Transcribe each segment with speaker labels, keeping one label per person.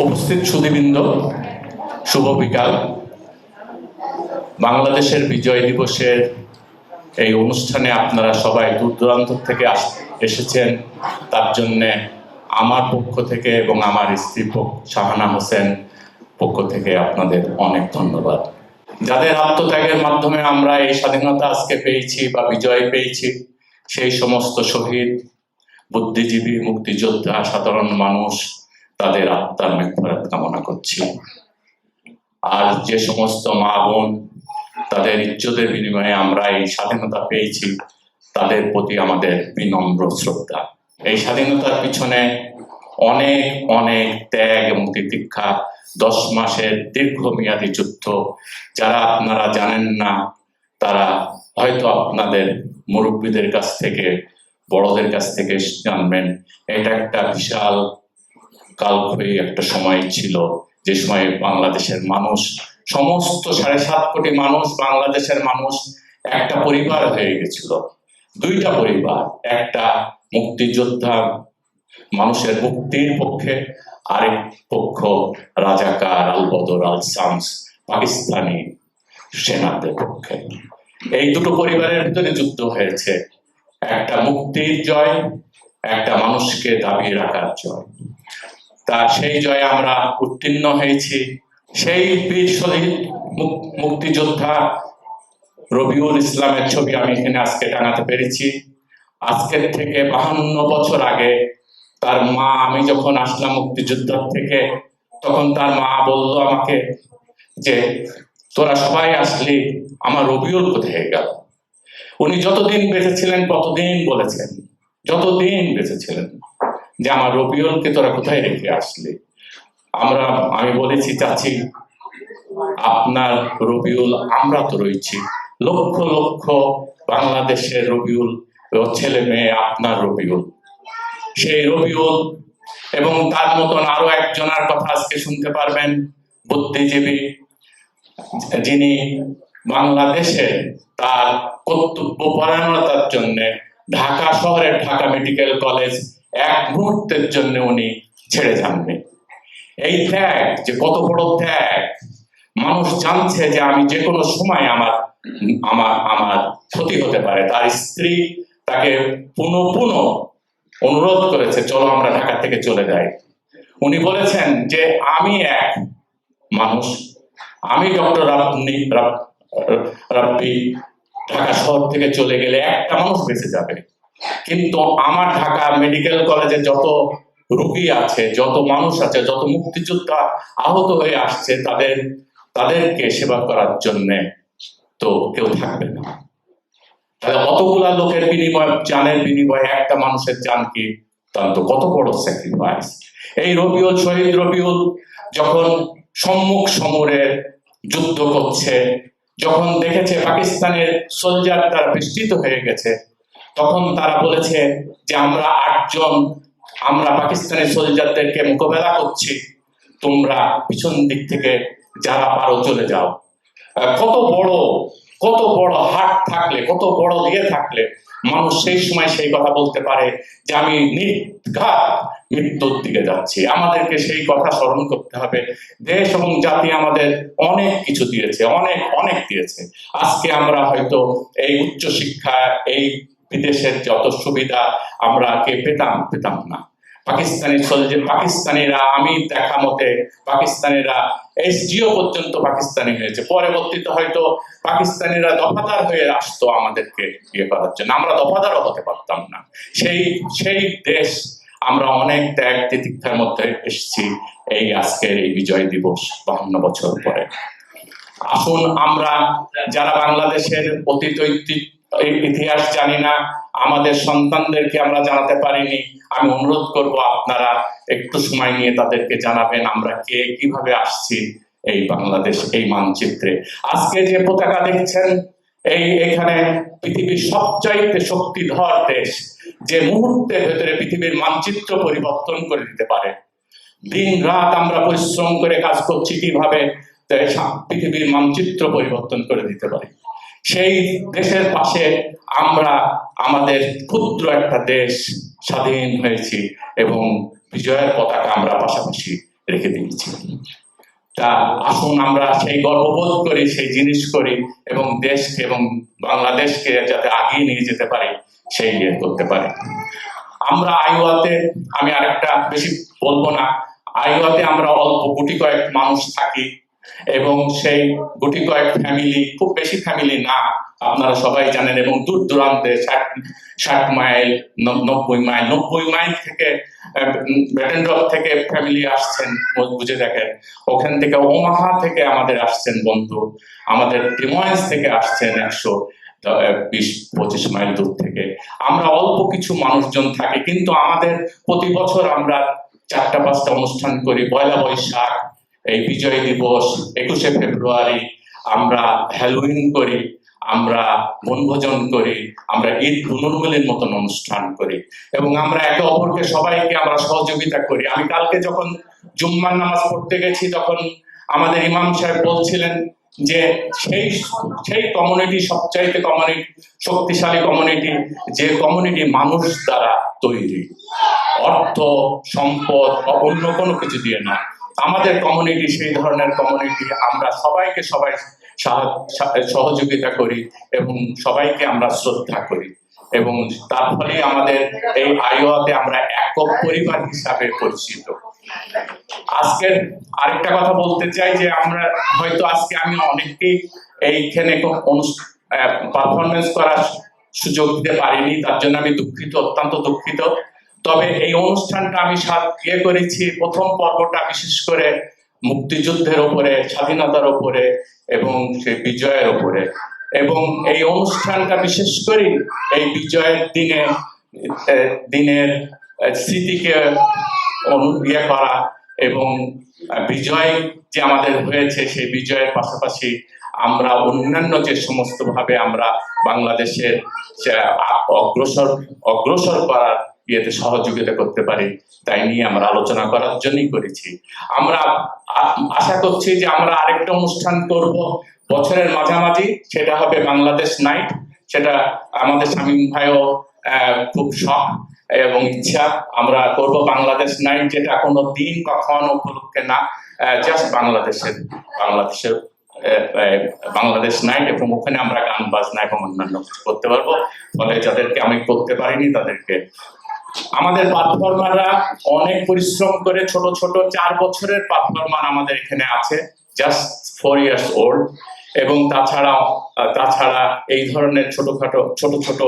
Speaker 1: উপস্থিত সুধীবৃন্দ, শুভ বিকাল। বাংলাদেশের বিজয় দিবসের এই অনুষ্ঠানে আপনারা সবাই দূর দূরান্ত থেকে এসেছেন, তার জন্যে আমার পক্ষ থেকে এবং আমার স্ত্রী শাহানা হোসেন পক্ষ থেকে আপনাদের অনেক ধন্যবাদ। যাদের আত্মত্যাগের মাধ্যমে আমরা এই স্বাধীনতা আজকে পেয়েছি বা বিজয় পেয়েছি, সেই সমস্ত শহীদ, বুদ্ধিজীবী, মুক্তিযোদ্ধা, সাধারণ মানুষ, তাদের আত্মার মাগফিরাত কামনা করছি। আর যে সমস্ত মা বোন তাদের ইজ্জতের বিনিময়ে আমরা এই স্বাধীনতা পেয়েছি, তাদের প্রতি আমাদের বিনম্র শ্রদ্ধা। এই স্বাধীনতার পিছনে অনেক অনেক ত্যাগ এবং তিতিক্ষা, 10 মাসের দীর্ঘমেয়াদী যুদ্ধ। যারা আপনারা জানেন না, তারা হয়তো আপনাদের মুরব্বীদের কাছ থেকে, বড়দের কাছ থেকে জানবেন। এটা একটা বিশাল কালক্ষয়ী একটা সময় ছিল, যে সময়ে বাংলাদেশের মানুষ, সমস্ত 7.5 কোটি মানুষ, বাংলাদেশের মানুষ একটা পরিবার হয়ে গেছিল। 2টা পরিবার, একটা মুক্তিযোদ্ধা মানুষের মুক্তির পক্ষে, আরেক পক্ষ রাজাকার, আল বদর, আল শামস, পাকিস্তানি সেনাদের পক্ষে। এই দুটো পরিবারের ভিতরে যুদ্ধ হয়েছে। একটা মুক্তির জয়, একটা মানুষকে দাবিয়ে রাখার জয়। তা সেই জয়ে আমরা উত্তীর্ণ হয়েছি। সেই বীর শহীদ মুক্তিযোদ্ধা রবিউল ইসলামের ছবি আমি এখানে আজকে টাঙাতে পেরেছি। আজকের থেকে 52 বছর আগে তার মা, আমি যখন আসলাম মুক্তিযোদ্ধার থেকে, তখন তার মা বলল আমাকে যে তোরা সবাই আসলি, আমার রবিউল কোথায় গেল। উনি যতদিন বেঁচে ছিলেন ততদিন বলেছেন, যতদিন বেঁচে ছিলেন, যে আমার রবিউলকে তোরা কোথায় রেখে আসলি। আমি বলেছি, চাচি আপনার রবিউল আমরা তো রয়েছি, লক্ষ লক্ষ বাংলাদেশের রবিউল, ছেলে মেয়ে আপনার রবিউল। সেই রবিউল এবং তার মতন আরো একজনের কথা আজকে শুনতে পারবেন, বুদ্ধিজীবী, যিনি বাংলাদেশে তার কর্তব্য পরায়ণতার জন্য ঢাকা শহরের ঢাকা মেডিকেল কলেজ এক মুহূর্তের জন্য উনি ছেড়ে যাননি। এই ত্যাগ যে কত বড় ত্যাগ, মানুষ জানছে যে আমি যে কোনো সময় আমার আমার আমার ক্ষতি হতে পারে। তার স্ত্রী তাকে পুনঃ পুনঃ অনুরোধ করেছে, চলো আমরা ঢাকা থেকে চলে যাই। উনি বলেছেন যে আমি এক মানুষ, আমি ডক্টর রাব্বি ঢাকা শহর থেকে চলে গেলে একটা মানুষ বেঁচে যাবে, কিন্তু আমার ঢাকা মেডিকেল কলেজে যত রোগী আছে, যত মানুষ আছে, যত মুক্তিযোদ্ধা আহত হয়ে আসছে, তাদেরকে সেবা করার জন্য তো কেউ থাকবে না। তাহলে অতগুলা লোকের বিনিময়, জানের বিনিময়ে একটা মানুষের জান কি, তার তো কত বড় স্যাক্রিফাইস। এই রবিউল, শহীদ রবিউল যখন সম্মুখ সমরে যুদ্ধ করছে, যখন দেখেছে পাকিস্তানের সোলজার তারা বিস্তৃত হয়ে গেছে, তখন তারা বলেছে যে আমরা 8 জন, আমরা পাকিস্তানের সোলজারদেরকে মোকাবেলা করছি, তোমরা পিছন দিক থেকে যারা পারো চলে যাও। কত বড় হাট থাকলে, কত বড় ইয়ে থাকলে মানুষ সেই সময় সেই কথা বলতে পারে যে আমি নির্ঘাত মৃত্যুর দিকে যাচ্ছি। আমাদেরকে সেই কথা স্মরণ করতে হবে। দেশ এবং জাতি আমাদের অনেক কিছু দিয়েছে, অনেক অনেক দিয়েছে। আজকে আমরা হয়তো এই উচ্চ শিক্ষা, এই বিদেশের যত সুবিধা আমরা কে পেতাম না। পাকিস্তানিরা, আমি দেখা মতে পাকিস্তানিরা এসডিও পর্যন্ত পাকিস্তানি হয়েছে। পরবর্তীতে হয়তো পাকিস্তানিরা দফাদার হয়ে আসতো আমাদেরকে ইয়ে করার জন্য, আমরা দফাদারও হতে পারতাম না। সেই দেশ আমরা অনেক ত্যাগ তিতিক্ষার মধ্যে এসেছি এই আজকের এই বিজয় দিবস 52 বছর পরে। আসুন আমরা যারা বাংলাদেশের অতীত ইতিহাস জানি না, আমাদের সন্তানদেরকে আমরা জানাতে পারিনি, আমি অনুরোধ করব আপনারা একটু সময় নিয়ে তাদেরকে জানাবেন আমরা কে, কিভাবে আসছি এই বাংলাদেশ, এই মানচিত্রে। আজকে যে পতাকা দেখছেন, এখানে পৃথিবীর সবচাইতে শক্তিধর দেশ, যে মুহূর্তের ভেতরে পৃথিবীর মানচিত্র পরিবর্তন করে দিতে পারে। দিন রাত আমরা পরিশ্রম করে কাজ করছি কিভাবে পৃথিবীর মানচিত্র পরিবর্তন করে দিতে পারি। সেই দেশের পাশে আমরা আমাদের ক্ষুদ্র একটা দেশ স্বাধীন হয়েছি এবং বিজয়ের পতাকা আমরা পাশাপাশি রেখে দিয়েছি। তা আসুন আমরা সেই গর্ববোধ করি, সেই জিনিস করি এবং দেশকে এবং বাংলাদেশকে যাতে আগিয়ে নিয়ে যেতে পারি সেই ইয়ে করতে পারি। আমরা আইওয়াতে, আমি আরেকটা বেশি বলবো না, আইওয়াতে আমরা অল্প গুটি কয়েক মানুষ থাকি এবং সেই গুটি কয়েক ফ্যামিলি, খুব বেশি ফ্যামিলি না, আপনারা সবাই জানেন, এবং দূর দূরান্তে 60 মাইল 90 মাইল থেকে ব্যাটেনড্রপ থেকে ফ্যামিলি আসছেন, বুঝে দেখেন। ওখান থেকে ওমাহা থেকে আমাদের আসছেন বন্ধু, আমাদের ডিময়েন্স থেকে আসছেন 120-25 মাইল দূর থেকে। আমরা অল্প কিছু মানুষজন থাকি, কিন্তু আমাদের প্রতি বছর আমরা 4-5টা অনুষ্ঠান করি। পয়লা বৈশাখ, এই বিজয় দিবস, 21শে ফেব্রুয়ারি, আমরা হ্যালোউইন করি, আমরা বনভোজন করি, আমরা ঈদ পুনর্মিলনের মতন অনুষ্ঠান করি এবং আমরা একে অপরকে সবাইকে আমরা সহযোগিতা করি। আমি কালকে যখন জুম্মার নামাজ পড়তে গেছি তখন আমাদের ইমাম সাহেব বলছিলেন যে সেই কমিউনিটি সবচাইতে শক্তিশালী কমিউনিটি, যে কমিউনিটি মানুষ দ্বারা তৈরি, অর্থ সম্পদ বা অন্য কোনো কিছু দিয়ে না। আমাদের কমিউনিটি সেই ধরনের কমিউনিটি, আমরা সবাইকে সবাই সহযোগিতা করি এবং সবাইকে আমরা শ্রদ্ধা করি এবং তার ফলে আমাদের এই আইওয়াতে আমরা একক পরিবার হিসাবে পরিচিত। আজকের আরেকটা কথা বলতে চাই যে আমরা হয়তো আজকে আমি অনেককেই এইখানে পারফরমেন্স করার সুযোগ দিতে পারিনি, তার জন্য আমি দুঃখিত, অত্যন্ত দুঃখিত। তবে এই অনুষ্ঠানটা আমি করেছি, প্রথম পর্বটা বিশেষ করে মুক্তিযুদ্ধের উপরে, স্বাধীনতার উপরে এবং সেই বিজয়ের উপরে, এবং এই অনুষ্ঠানটা বিশেষ করে এই বিজয়ের দিনের স্মৃতিকে ইয়ে করা এবং বিজয় যে আমাদের হয়েছে সেই বিজয়ের পাশাপাশি আমরা অন্যান্য যে সমস্ত ভাবে আমরা বাংলাদেশের অগ্রসর করার ইয়েতে সহযোগিতা করতে পারি তাই নিয়ে আমরা আলোচনা করার জন্যই করেছি। আমরা আশা করছি যে আমরা আরেকটা অনুষ্ঠান করব বছরের মাঝামাঝি, সেটা হবে বাংলাদেশ নাইট। সেটা আমাদের শামীম ভাইও খুব শখ এবং ইচ্ছা, আমরা করব বাংলাদেশ নাইট, যেটা কোনো দিন কখনো উপলক্ষে না, জাস্ট বাংলাদেশ নাইট, এবং ওখানে আমরা গান বাজনা এবং অন্যান্য কিছু করতে পারবো। ফলে যাদেরকে আমি করতে পারিনি তাদেরকে, আমাদের পারফর্মাররা অনেক পরিশ্রম করে, ছোট ছোট 4 বছরের পারফর্মার আমাদের এখানে আছে, জাস্ট 4 years old, এবং তাছাড়া এই ধরনের ছোট ছোট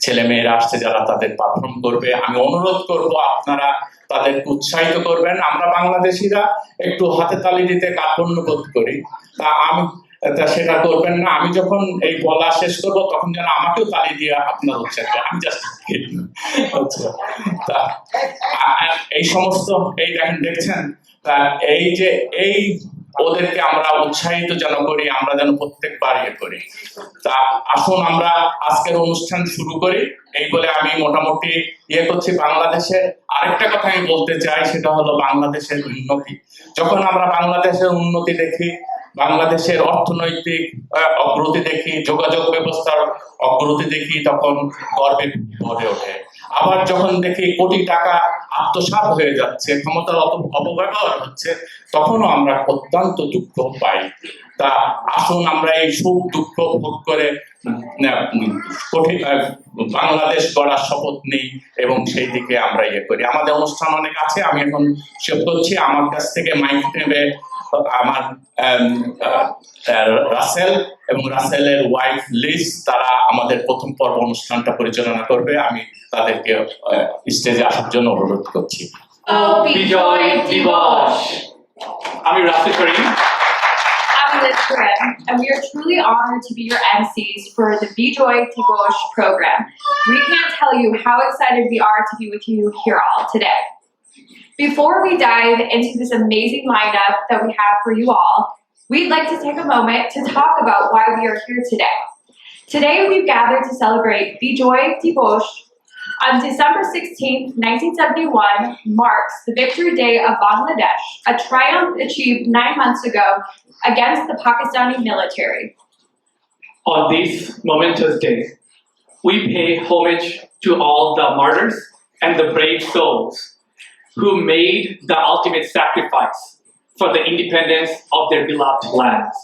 Speaker 1: ছেলে মেয়েরা আসছে যারা তাদের পারফর্ম করবে। আমি অনুরোধ করব আপনারা তাদেরকে উৎসাহিত করবেন। আমরা বাংলাদেশিরা একটু হাতে তালি দিতে কার্পণ্য বোধ করি, সেটা করবেন না। আমি যখন এই বলা শেষ করব তখন যেন আমাকেও তালি দিয়ে আপনার উৎসাহ, আমি জাস্ট এই সমস্ত এই দেখছেন, এই ওদেরকে আমরা উৎসাহিত যেন করি, আমরা যেন প্রত্যেকবার করি। তা আসুন আমরা আজকের অনুষ্ঠান শুরু করি। এই বলে আমি মোটামুটি করছি। বাংলাদেশের আরেকটা কথা আমি বলতে চাই, সেটা হলো বাংলাদেশের উন্নতি। যখন আমরা বাংলাদেশের উন্নতি দেখি, বাংলাদেশের অর্থনৈতিক অগ্রগতি দেখি, যোগাযোগ ব্যবস্থার অগ্রগতি দেখি, তখন গর্বে ভরে ওঠে। আবার যখন দেখি কোটি টাকা আত্মসাৎ হয়ে যাচ্ছে, ক্ষমতার অপব্যবহার হচ্ছে, তখনও আমরা অত্যন্ত দুঃখ পাই। তা আসুন আমরা এই সুখ দুঃখ ভোগ করে বাংলাদেশ গড়ার শপথ নিই এবং সেই দিকে আমরা করি। আমাদের অনুষ্ঠান অনেক আছে, আমি এখন শেষ করছি। আমার কাছ থেকে মাইক নেবে আমার রাসেল এবং রাসেলের ওয়াইফ লিজ, তারা আমাদের প্রথম পর্ব অনুষ্ঠানটা পরিচালনা করবে। আমি তাদেরকে স্টেজে আসার জন্য অনুরোধ করছি।
Speaker 2: বিজয় দিবস। আমি রাসেল করিম।
Speaker 3: I'm Liz Karim, and we are truly honored to be your MCs for the Bijoy Dibosh program. We can't tell you how excited we are to be with you here all today. Before we dive into this amazing lineup that we have for you all, we'd like to take a moment to talk about why we are here today. Today we've gathered to celebrate Bijoy Dibosh. On December 16th, 1971 marks the Victory Day of Bangladesh, a triumph achieved 9 months ago against the Pakistani military.
Speaker 2: On this momentous day, we pay homage to all the martyrs and the brave souls who made the ultimate sacrifice for the independence of their beloved lands.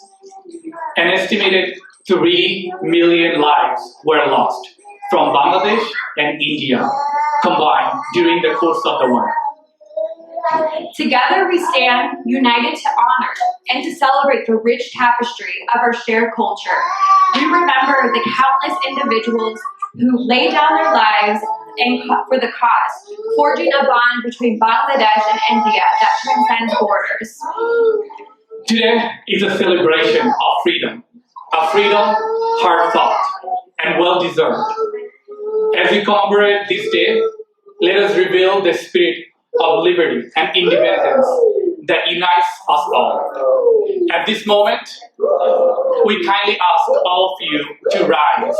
Speaker 2: An estimated 3 million lives were lost from Bangladesh and India combined during the course of the war.
Speaker 3: Together we stand, united to honor and to celebrate the rich tapestry of our shared culture. We remember the countless individuals who laid down their lives for the cause, forging a bond between Bangladesh and India that transcends borders.
Speaker 2: Today is a celebration of freedom, a freedom heartfelt and well-deserved. As we commemorate this day, let us reveal the spirit of liberty and independence that unites us all. At this moment, we kindly ask all of you to rise,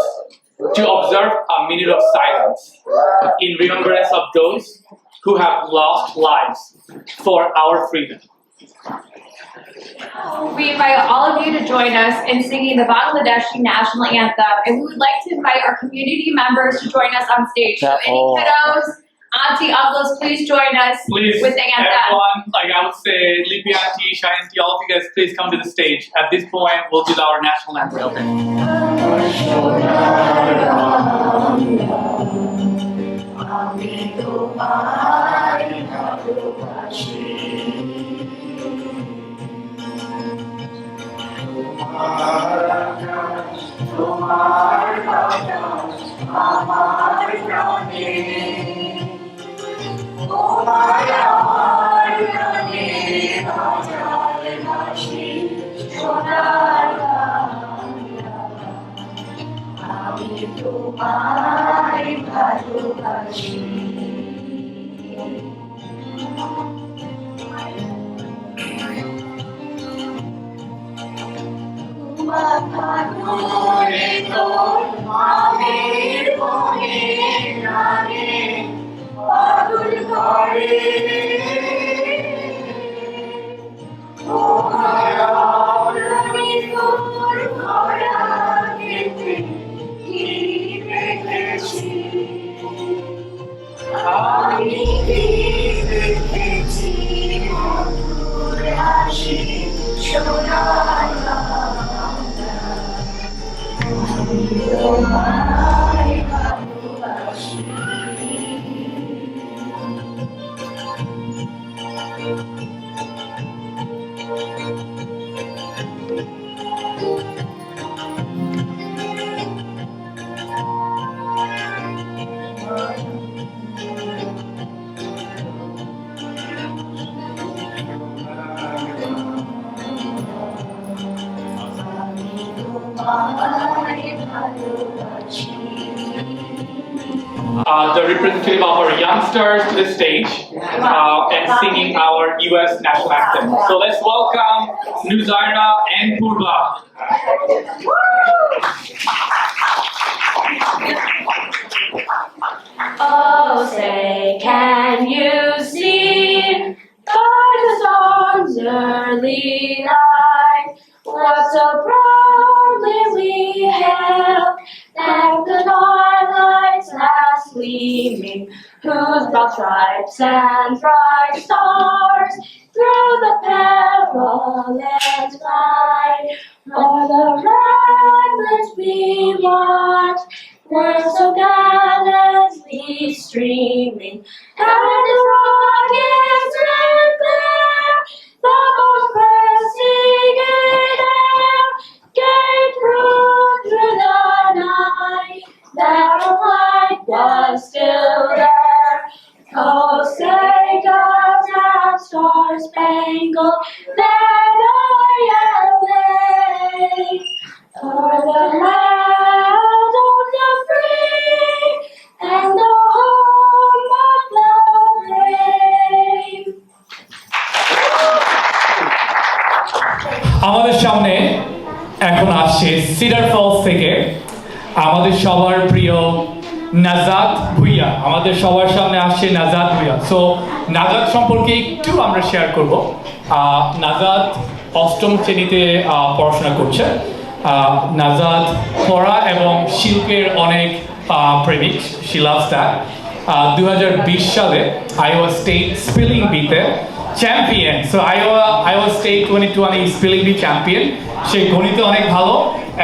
Speaker 2: to observe a minute of silence in remembrance of those who have lost lives for our freedom.
Speaker 3: We invite all of you to join us in singing the Bangladeshi national anthem, and we would like to invite our community members to join us on stage. So any kiddos, auntie, uncles, please join us
Speaker 2: Please,
Speaker 3: with the anthem.
Speaker 2: everyone, like I would say, Lippy auntie, Shy auntie, all of you guys, please come to the stage. At this point, we'll do our national the representative of our youngsters to the stage and singing our U.S. national anthem. So let's welcome Nuzaira and Purva.
Speaker 4: Oh, say, can you see by the dawn's early light what so proudly we hailed at the twilight's last gleaming, whose broad stripes and bright stars through the perilous fight o'er the ramparts we watched were so gallantly streaming, and the rockets red glare, the bombs pressing in air, gave proof through the night that our flag was still there. Oh, say does that star-spangled banner yet wave o'er the land of the free and the home of the brave?
Speaker 5: আমাদের সামনে এখন আসছে cedar Falls থেকে আমাদের সবার প্রিয় নাজাত ভুইয়া। আমাদের সবার সামনে আসছে নাজাত ভুইয়া। সো নাজাত সম্পর্কে একটু আমরা শেয়ার করব। নাজাত অষ্টম শ্রেণীতে পড়াশোনা করছে। নাজাত পড়া এবং শিল্পের অনেক প্রেমিক, she loves that. 2020 সালে আইওয়া স্টেট স্পেলিং বিতে champion. So Iowa State 2020 spelling bee champion. সে গণিতে অনেক ভালো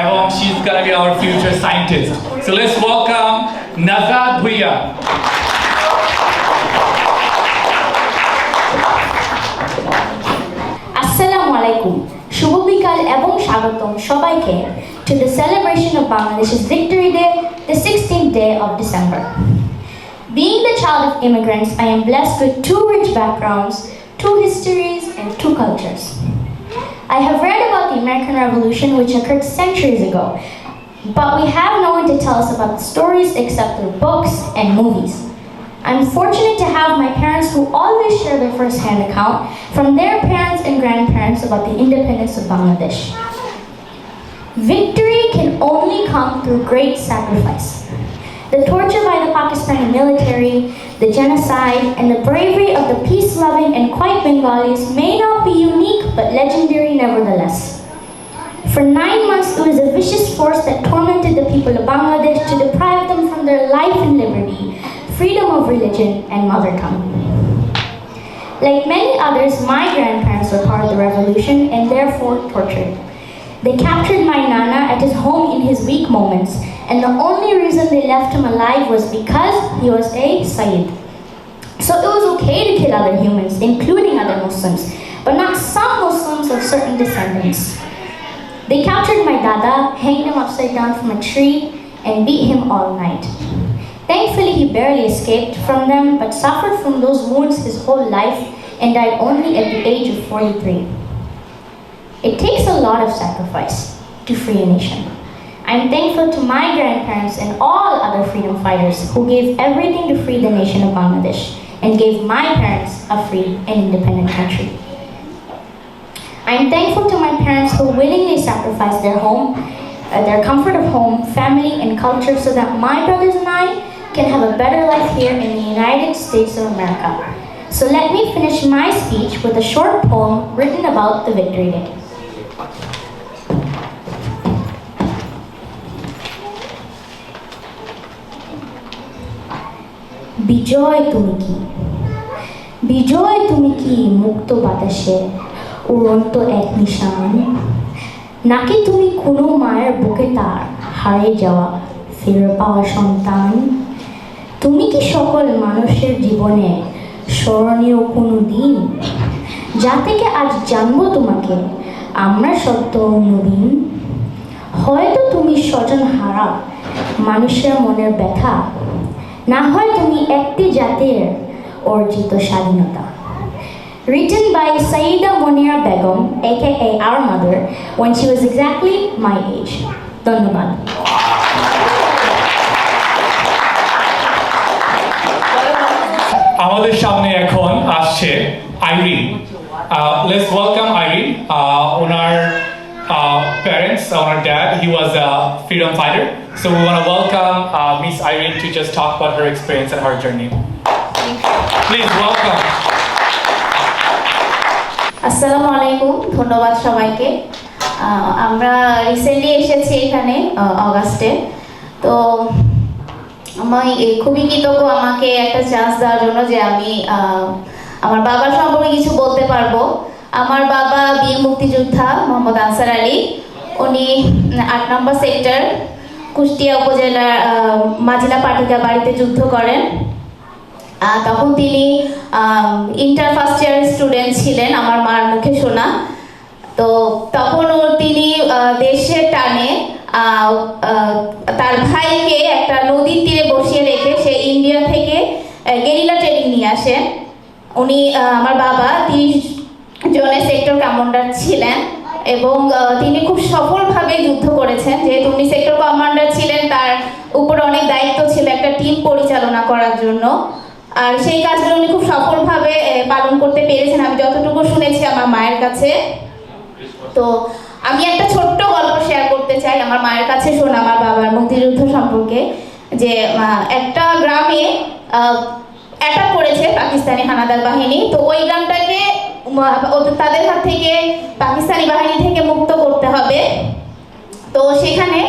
Speaker 5: এবং she is gonna be our future scientist. So let's welcome Najat Bhuiyan.
Speaker 4: Assalamu alaikum. শুভ বিকাল এবং স্বাগতম সবাইকে to the celebration of Bangladesh's Victory Day, the 16th day of December. Being the child of immigrants, I am blessed with two rich backgrounds, two histories, and two cultures. I have read about the American Revolution, which occurred centuries ago, but we have no one to tell us about the stories except through books and movies. I'm fortunate to have my parents who always share their first-hand account from their parents and grandparents about the independence of Bangladesh. Victory can only come through great sacrifice. The torture by the Pakistani military, the genocide, and the bravery of the peace-loving and quiet Bengalis may not be unique but legendary nevertheless. For 9 months, it was a vicious force that tormented the people of Bangladesh to deprive them from their life and liberty, freedom of religion, and mother tongue. Like many others, my grandparents were part of the revolution and therefore tortured. They captured my Nana at his home in his weak moments, and the only reason they left him alive was because he was a Sayyid. So it was okay to kill other humans, including other Muslims, but not some Muslims of certain descendants. They captured my Dada, hanged him upside down from a tree, and beat him all night. Thankfully, he barely escaped from them, but suffered from those wounds his whole life and died only at the age of 43. It takes a lot of sacrifice to free a nation. I'm thankful to my grandparents and all other freedom fighters who gave everything to free the nation of Bangladesh and gave my parents a free and independent country. I'm thankful to my parents who willingly sacrificed their home, their comfort of home, family, and culture so that my brothers and I can have a better life here in the United States of America. So let me finish my speech with a short poem written about the Victory Day. বিজয় তুমি কি, বিজয় তুমি কি মুক্ত বাতাসে উড়ন্ত এক নিশান, নাকি তুমি কোনো মায়ের বুকে তার হারিয়ে যাওয়া ফিরে পাওয়া সন্তান? তুমি কি সকল মানুষের জীবনে স্মরণীয় কোনো দিন, যা থেকে আজ জানবো তোমাকে আমরা সত্য নবীন? হয়তো তুমি স্বজন হারা মানুষের মনের ব্যথা, না হয় তুমি একটি জাতির অর্জিত স্বাধীনতা। Written by Saida Monira Begum, aka our mother, when she was exactly my age. ধন্যবাদ।
Speaker 5: আমাদের সামনে এখন আসছে Irin. Let's welcome Irene. Owner parents, our dad, he was a freedom fighter. So we want to welcome Miss Irene to just talk about her experience and her journey. Please welcome.
Speaker 6: আসসালামু আলাইকুম, ধন্যবাদ সবাইকে। আমরা রিসেন্টলি এসেছি এখানে অগাস্টে, তো আমি খুবই কৃতজ্ঞ আমাকে একটা চান্স দেওয়ার জন্য যে আমি আমার বাবার সম্পর্কে কিছু বলতে পারবো। আমার বাবা বীর মুক্তিযোদ্ধা মোহাম্মদ আনসার আলী। উনি 8 নম্বর সেক্টর কুষ্টিয়া উপজেলার মাজিলা পাটিকা বাড়িতে যুদ্ধ করেন। তখন তিনি ইন্টার ফার্স্ট ইয়ার স্টুডেন্ট ছিলেন, আমার মার মুখে শোনা। তো তখন তিনি দেশের টানে তার ভাইকে একটা নদীর তীরে বসিয়ে রেখে সে ইন্ডিয়া থেকে গেরিলা ট্রেনিং নিয়ে আসেন। উনি আমার বাবা 30 জনের সেক্টর কমান্ডার ছিলেন এবং তিনি খুব সফলভাবে যুদ্ধ করেছেন। যেহেতু উনি সেক্টর কমান্ডার ছিলেন, তার উপরে অনেক দায়িত্ব ছিল একটা টিম পরিচালনা করার জন্য, আর সেই কাজগুলো উনি খুব সফলভাবে পালন করতে পেরেছেন আমি যতটুকু শুনেছি আমার মায়ের কাছে। তো আমি একটা ছোট্ট গল্প শেয়ার করতে চাই আমার মায়ের কাছে শোনা আমার বাবার মুক্তিযুদ্ধ সম্পর্কে। যে একটা গ্রামে অ্যাটাক করেছে পাকিস্তানি হানাদার বাহিনী, তো ওই গ্রামটাকে তাদের হাত থেকে পাকিস্তানি বাহিনী থেকে মুক্ত করতে হবে। তো সেখানে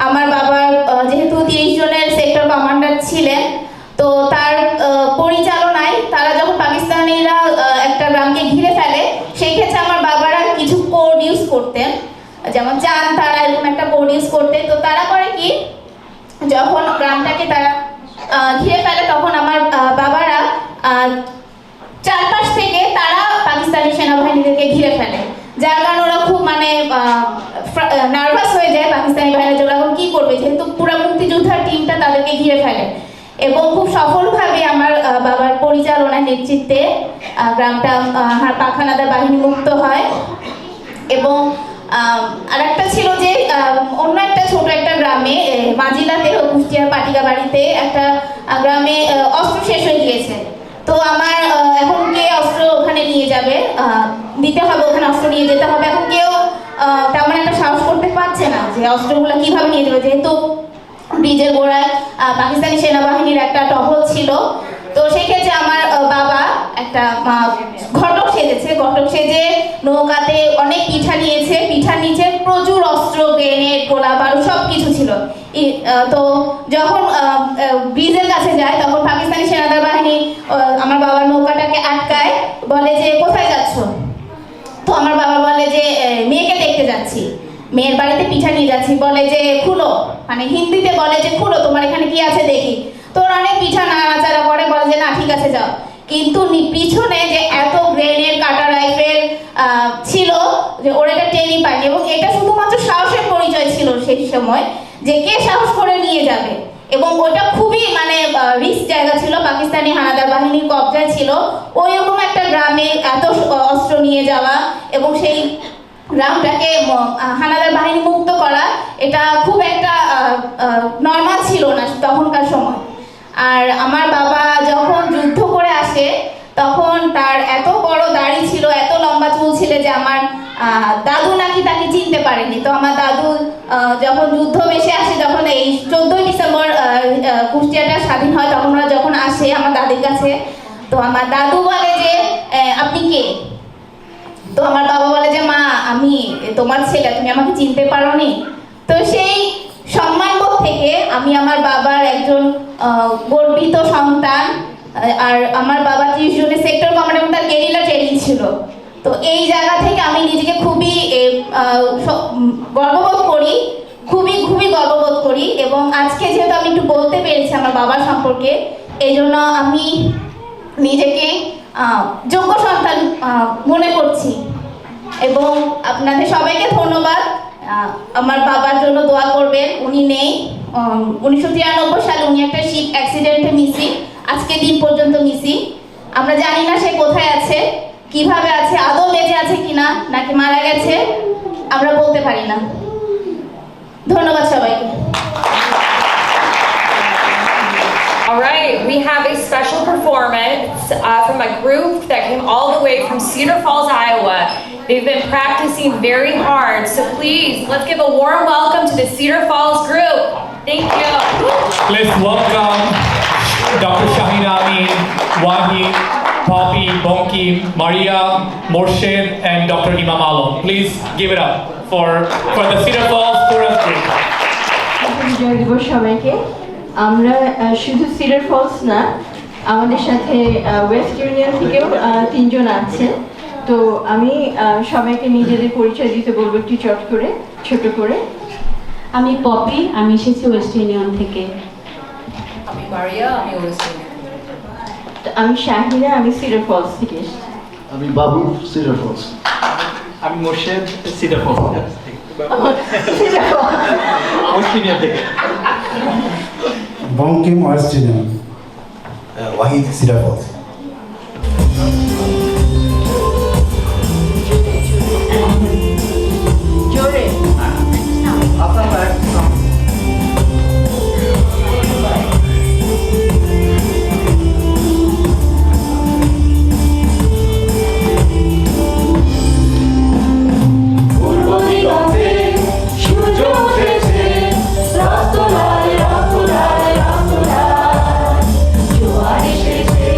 Speaker 6: আমার বাবার যেহেতু 30 জনের সেক্টর কমান্ডার ছিলেন, তো তার করতেন, যেমন চান তারা এরকম একটা বোর্ড ইউজ করতেন। তো তারা করে কি, যখন গ্রামটাকে তারা ঘিরে ফেলে তখন আমার বাবারা চারপাশ থেকে তারা পাকিস্তানি সেনাবাহিনীদেরকে ঘিরে ফেলে, যার কারণে ওরা খুব মানে নার্ভাস হয়ে যায় পাকিস্তানি বাহিনী, ওরা এখন কি করবে, যেহেতু পুরো মুক্তিযোদ্ধার টিমটা তাদেরকে ঘিরে ফেলে। এবং খুব সফলভাবে আমার বাবার পরিচালনার নেতৃত্বে গ্রামটা পাক হানাদার বাহিনী মুক্ত হয়। এবং আরেকটা ছিল যে অন্য একটা ছোট একটা গ্রামে মাজিলাতে, কুষ্টিয়ার পাটিকা বাড়িতে একটা গ্রামে অস্ত্র শেষ হয়ে গিয়েছে। তো আমার এখন কে অস্ত্র ওখানে নিয়ে যাবে, দিতে হবে, ওখানে অস্ত্র নিয়ে যেতে হবে। এখন কেউ তেমন একটা সাহস করতে পারছে না যে অস্ত্রগুলো কিভাবে নিয়ে যাবে, যেহেতু ব্রিজের গোড়ায় পাকিস্তানি সেনাবাহিনীর একটা টহল ছিল। তো সেক্ষেত্রে আমার বাবা একটা ঘটক সেজেছে, ঘটক সেজে নৌকাতে অনেক পিঠা নিয়েছে, পিঠার নিচে প্রচুর অস্ত্র, গ্রেনেড, গোলা বারুদ সব কিছু ছিল। তো যখন ব্রিজের কাছে যায় তখন পাকিস্তানি সেনাদের বাহিনী আমার বাবার নৌকাটাকে আটকায়, বলে যে কোথায় যাচ্ছ? তো আমার বাবা বলে যে মেয়েকে দেখতে যাচ্ছি, মেয়ের বাড়িতে পিঠা নিয়ে যাচ্ছি। বলে যে খুলো, মানে হিন্দিতে বলে যে খুলো, তোমার এখানে কি আছে দেখি। তো ওরা অনেক পিঠা নাড়াচাড়া করে, বলে যে না ঠিক আছে যাও। কিন্তু পিছনে যে এত গ্রেনেড, কাটা রাইফেল ছিল যে ওরা এটা টেনই পায়নি। এবং এটা শুধুমাত্র সাহসের পরিচয় ছিল সেই সময়, যে কে সাহস করে নিয়ে যাবে। এবং ওটা খুবই মানে রিস্ক জায়গা ছিল, পাকিস্তানি হানাদার বাহিনীর কবজায় ছিল। ওইরকম একটা গ্রামে এত অস্ত্র নিয়ে যাওয়া এবং সেই গ্রামটাকে হানাদার বাহিনী মুক্ত করা, এটা খুব একটা নর্মাল ছিল না তখনকার সময়। আর আমার বাবা যখন যুদ্ধ করে আসে তখন তার এত বড় দাড়ি ছিল, এত লম্বা চুল ছিল যে আমার দাদু নাকি তাকে চিনতে পারেনি। তো আমার দাদু যখন যুদ্ধ বেশি আসে, যখন এই 14ই ডিসেম্বর কুষ্টিয়াটা স্বাধীন হয়, তখন ওরা যখন আসে আমার দাদির কাছে, তো আমার দাদু বলে যে আপনি কে? তো আমার বাবা বলে যে মা আমি তোমার ছেলে, তুমি আমাকে চিনতে পারোনি। তো সেই সম্মানবোধ থেকে আমি আমার বাবার একজন গর্বিত সন্তান। আর আমার বাবা 30 জনের সেক্টর কমান্ডার এবং তার গেরিলা ট্রেনিং ছিল। তো এই জায়গা থেকে আমি নিজেকে খুবই গর্ববোধ করি, খুবই খুবই গর্ববোধ করি। এবং আজকে যেহেতু আমি একটু বলতে পেরেছি আমার বাবার সম্পর্কে, এই জন্য আমি নিজেকে যোগ্য সন্তান মনে করছি। এবং আপনাদের সবাইকে ধন্যবাদ। আমার বাবার জন্য দোয়া করবেন, উনি নেই। 1993 সালে উনি একটা শিপ অ্যাক্সিডেন্টে মিসিং, আজকে দিন পর্যন্ত মিসিং। আমরা জানি না সে কোথায় আছে, কিভাবে আছে, আদৌ বেঁচে আছে কিনা নাকি মারা গেছে, আমরা বলতে পারি না। ধন্যবাদ সবাইকে।
Speaker 3: All right, we have a special performance from a group that came all the way from Cedar Falls, Iowa. They've been practicing very hard, so please, let's give a warm welcome to the Cedar Falls group. Thank you.
Speaker 5: Let's welcome Dr. Shahina Amin, Wahid, Poppy, Bonki, Maria, Morshed, and Dr. Imam Alam. Please give it up for the Cedar Falls Chorus Group.
Speaker 7: বিজয় দিবস সবাইকে। আমরা শুধু cedar false না, আমাদের সাথে West union থেকেও 3 জন আছে। তো আমি সবাইকে নিজেদের পরিচয় দিতে বলবো একটু ছোট করে।
Speaker 8: আমি পপি, আমি এসেছি ওয়েস্ট ইউনিয়ন থেকে।
Speaker 9: আমি মারিয়া, আমি ওয়েস্ট ইউনিয়ন।
Speaker 7: আমি শাহিনা, আমি সিডার ফলস থেকে এসেছি।
Speaker 10: আমি বাবু, সিডার ফলস।
Speaker 11: আমি মোর্শেদ, সিডার ফলস থেকে। ওয়েস্ট ইউনিয়ন থেকে।
Speaker 10: Bankim, West Union. Wahid, Cedar Falls.
Speaker 7: জোরে
Speaker 12: জোয়ার এসেছে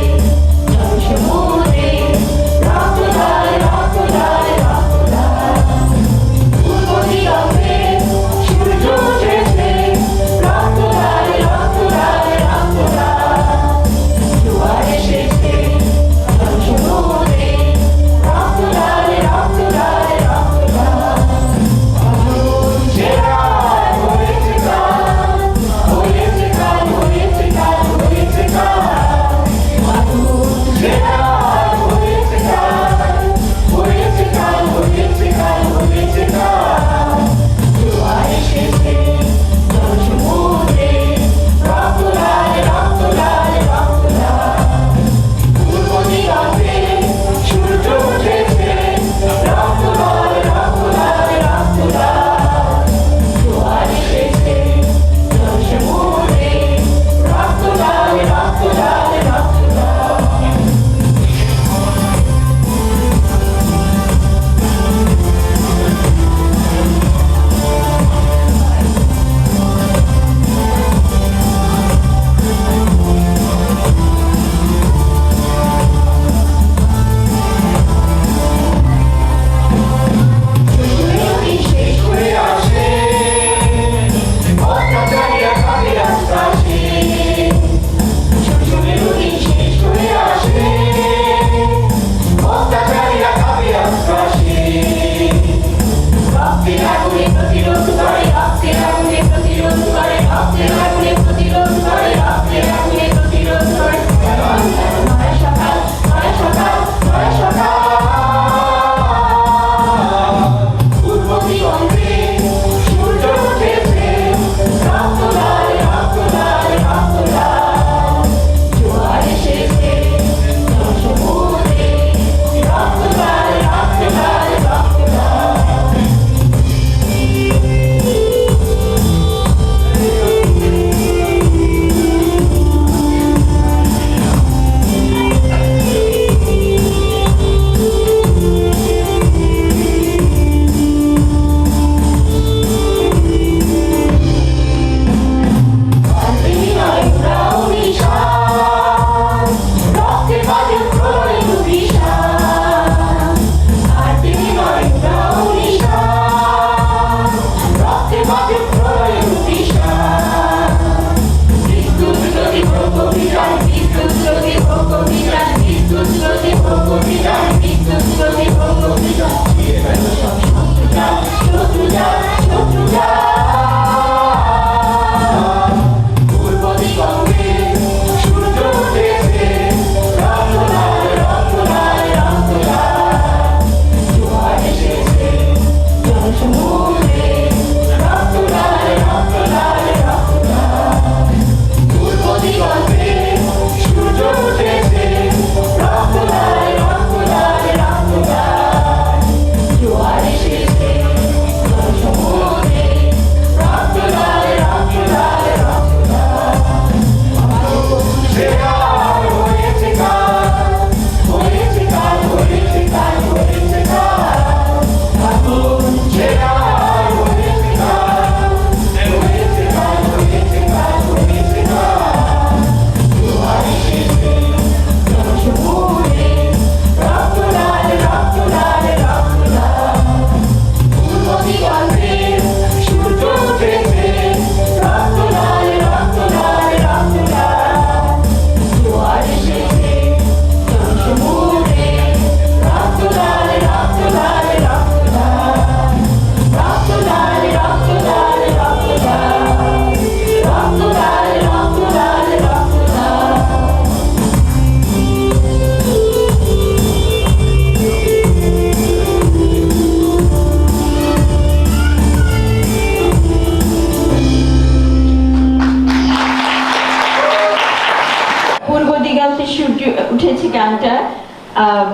Speaker 7: আহ,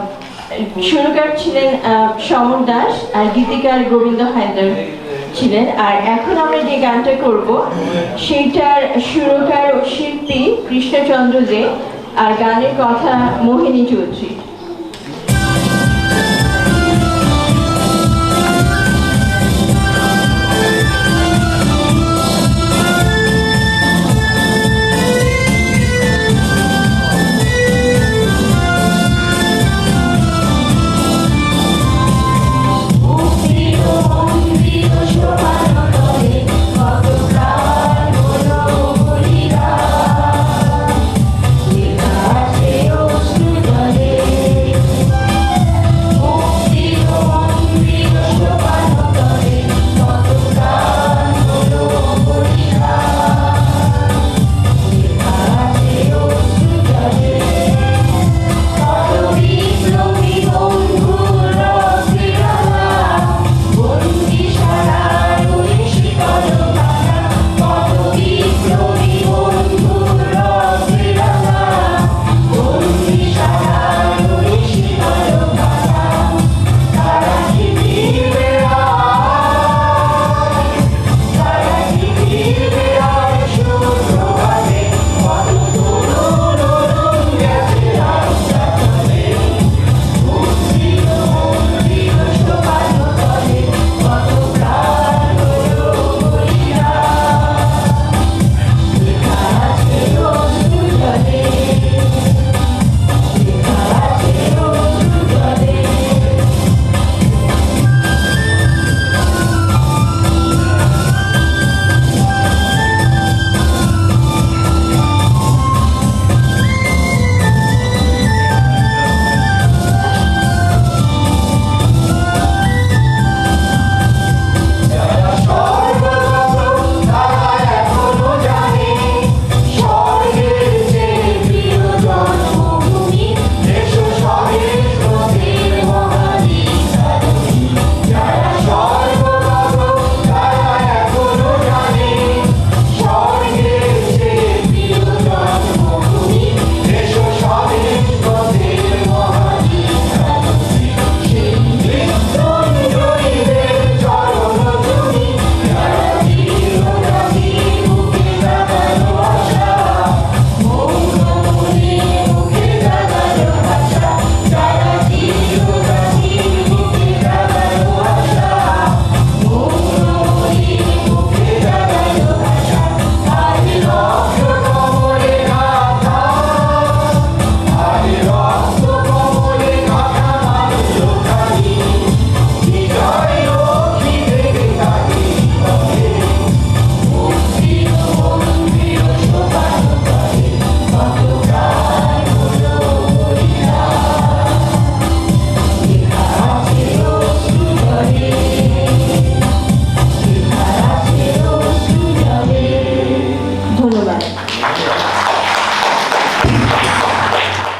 Speaker 7: সুরকার ছিলেন সমর দাস আর গীতিকার গোবিন্দ হায়দার ছিলেন। আর এখন আমরা যে গানটা করব সেইটার সুরকার ও শিল্পী কৃষ্ণচন্দ্র দে আর গানের কথা মোহিনী চৌধুরী।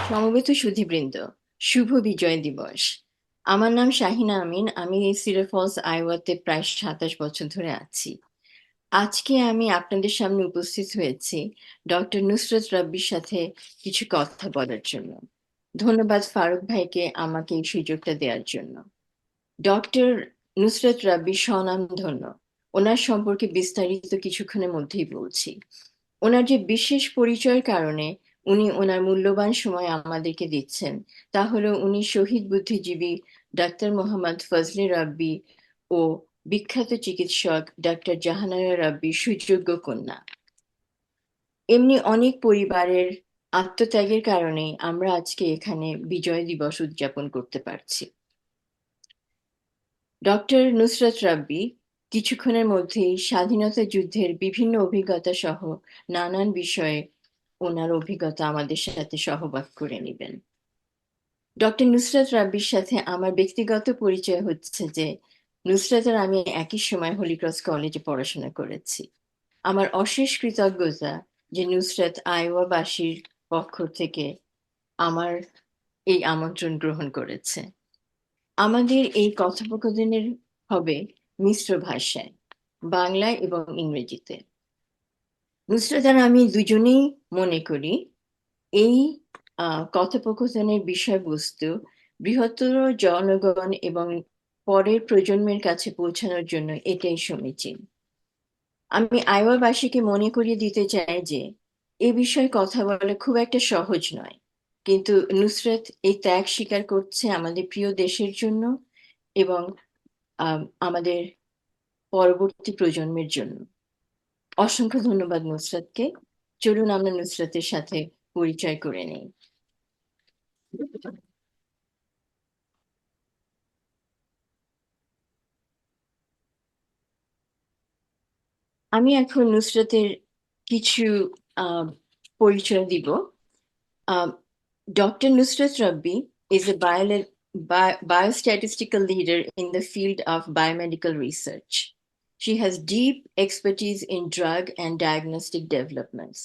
Speaker 12: সমবেত সুধীবৃন্দ, শুভ বিজয় দিবস। আমার নাম শাহিনা আমিন। আমি সিডার ফলস আইওয়াতে প্রায় 27 বছর ধরে আছি। আজকে আমি আপনাদের সামনে উপস্থিত হয়েছি ডক্টর নুসরত রাব্বির সাথে কিছু কথা বলার জন্য। ধন্যবাদ ফারুক ভাইকে আমাকে এই সুযোগটা দেওয়ার জন্য। ডক্টর নুসরত রাব্বি স্বনামধন্য। ওনার সম্পর্কে বিস্তারিত কিছুক্ষণের মধ্যেই বলছি। ওনার যে বিশেষ পরিচয়ের কারণে উনি ওনার মূল্যবান সময় আমাদেরকে দিচ্ছেন তা হলো উনি শহীদ বুদ্ধিজীবী ডাক্তার মোহাম্মদ ফজলে রাব্বি ও বিখ্যাত চিকিৎসক ডাক্তার জাহানারা রাব্বির সুযোগ্য কন্যা। এমনি অনেক পরিবারের আত্মত্যাগের কারণে আমরা আজকে এখানে বিজয় দিবস উদযাপন করতে পারছি। ডক্টর নুসরত রাব্বি কিছুক্ষণের মধ্যেই স্বাধীনতা যুদ্ধের বিভিন্ন অভিজ্ঞতা সহ নানান বিষয়ে ওনার অভিজ্ঞতা আমাদের সাথে সহবাদ করে নেবেন। ডক্টর নুসরত রাব্বির সাথে আমার ব্যক্তিগত পরিচয় হচ্ছে যে নুসরত আর আমি একই সময় হলিক্রস কলেজে পড়াশোনা করেছি। আমার অশেষ কৃতজ্ঞতা যে নুসরত আইওয়াবাসীর পক্ষ থেকে আমার এই আমন্ত্রণ গ্রহণ করেছে। আমাদের এই কথোপকথনের হবে মিশ্র ভাষায়, বাংলায় এবং ইংরেজিতে। নুসরত আর আমি দুজনেই মনে করি এই কথোপকথনের বিষয়বস্তু বৃহত্তর জনগণ এবং পরের প্রজন্মের কাছে পৌঁছানোর জন্য এটাই সমীচীন। আমি আইওয়াবাসীকে মনে করিয়ে দিতে চাই যে এ বিষয়ে কথা বলা খুব একটা সহজ নয়, কিন্তু নুসরাত এই ত্যাগ স্বীকার করছে আমাদের প্রিয় দেশের জন্য এবং আমাদের পরবর্তী প্রজন্মের জন্য। অসংখ্য ধন্যবাদ নুসরাতকে। চলুন আমরা নুসরাতের সাথে পরিচয় করে নেই। আমি এখন নুসরাতের কিছু পরিচয় দিব। Dr. Nusrat Rabbi is a biostatistical leader in the field of biomedical research. She has deep expertise in drug and diagnostic developments.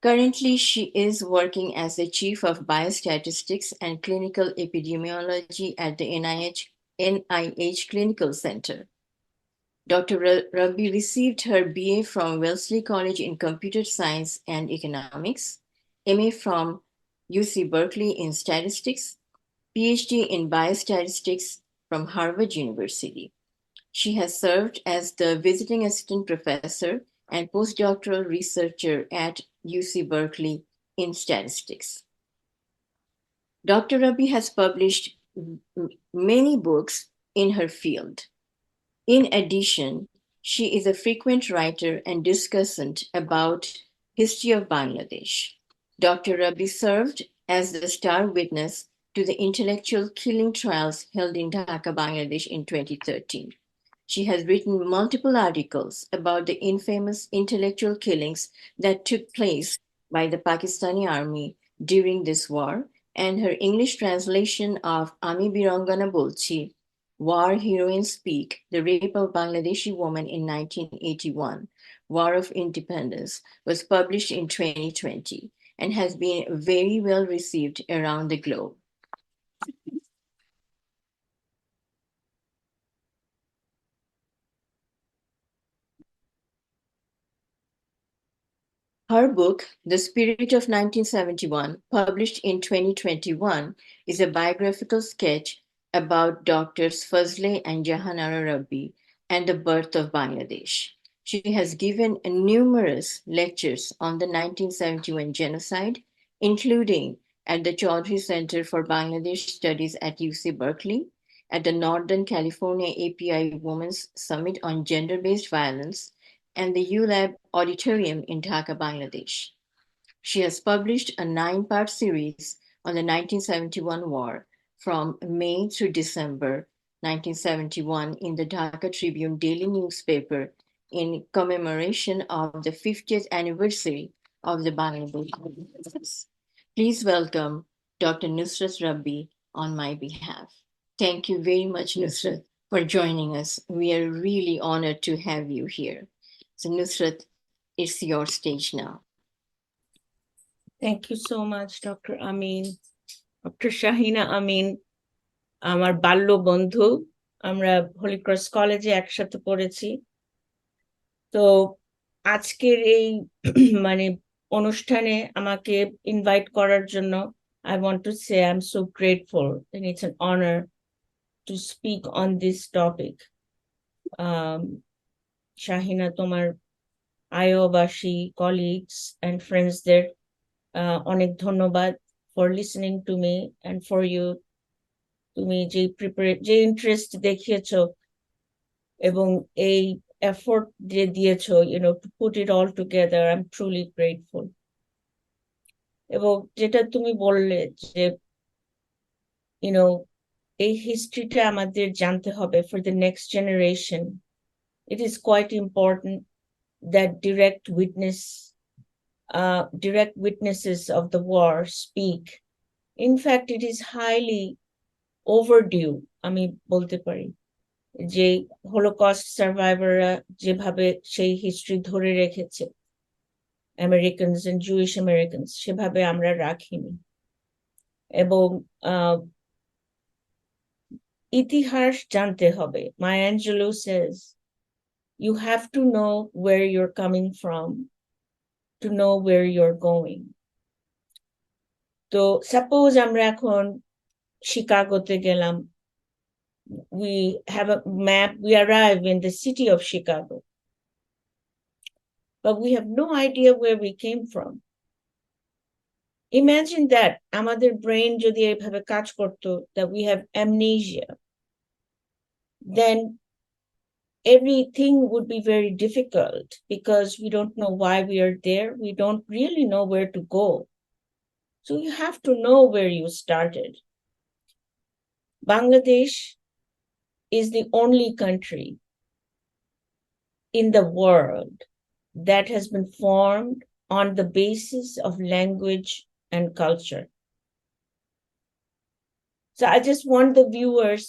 Speaker 12: Currently, she is working as the Chief of Biostatistics and Clinical Epidemiology at the NIH Clinical Center. Dr. Rabbi received her BA from Wellesley College in Computer Science and Economics, MA from UC Berkeley in Statistics, PhD in Biostatistics from Harvard University. She has served as the visiting assistant professor and postdoctoral researcher at UC Berkeley in statistics. Dr. Rabbi has published many books in her field. In addition, she is a frequent writer and discussant about history of Bangladesh. Dr. Rabbi served as the star witness to the intellectual killing trials held in Dhaka, Bangladesh in 2013. She has written multiple articles about the infamous intellectual killings that took place by the Pakistani army during this war, and her English translation of Ami Birangana Bolchi, War Heroines Speak, The Rape of Bangladeshi Woman in 1981, War of Independence, was published in 2020 and has been very well received around the globe. Her book, The Spirit of 1971, published in 2021, is a biographical sketch about Doctors Fazle and Jahanara Rabbi and the birth of Bangladesh. She has given numerous lectures on the 1971 genocide, including at the Chaudhry Center for Bangladesh Studies at UC Berkeley, at the Northern California API Women's Summit on Gender-Based Violence, and the ULab Auditorium in Dhaka, Bangladesh. She has published a 9-part series on the 1971 war from May through December 1971 in the Dhaka Tribune daily newspaper in commemoration of the 50th anniversary of the Bangladesh crisis. Please welcome Dr. Nusrat Rabbi on my behalf. Thank you very much, Nusrat, for joining us. We are really honored to have you here. So Nusrat, it's your stage now.
Speaker 13: Thank you so much, Dr. Amin. Dr. Shahina Amin, আমার বাল্য বন্ধু, আমরা Holi cross কলেজে একসাথে পড়েছি। তো আজকের এই মানে অনুষ্ঠানে আমাকে ইনভাইট করার জন্য I want to say I'm so grateful and it's an honor to speak on this topic. Shahina, তোমার আয়োবাসী colleagues and friends there, অনেক ধন্যবাদ for listening to me and for you. তুমি যে ইন্টারেস্ট দেখিয়েছো এবং এই এফোর্ট যে দিয়েছো, to put it all together, I'm truly grateful. এবং যেটা তুমি বললে যে এই হিস্ট্রিটা আমাদের জানতে হবে for the next generation. It is quite important that direct witnesses of the war speak. In fact, it is highly overdue, আমি বলতে পারি, যে হলোকস্ট সার্ভাইভাররা যেভাবে সেই হিস্ট্রি ধরে রেখেছে, আমেরিকানস এন্ড জুইশ আমেরিকানস, সেভাবে আমরা রাখিনি। এবং ইতিহাস জানতে হবে। Maya Angelou says, you have to know where you're coming from to know where you're going. তো সাপোজ আমরা এখন শিকাগোতে গেলাম, we have a map, we arrive in the city of Chicago, but we have no idea where we came from. Imagine that আমাদের brain যদি এইভাবে কাজ করতো, that we have amnesia, then everything would be very difficult because we don't know why we are there. We don't really know where to go. So you have to know where you started. Bangladesh is the only country in the world that has been formed on the basis of language and culture. So I just want the viewers,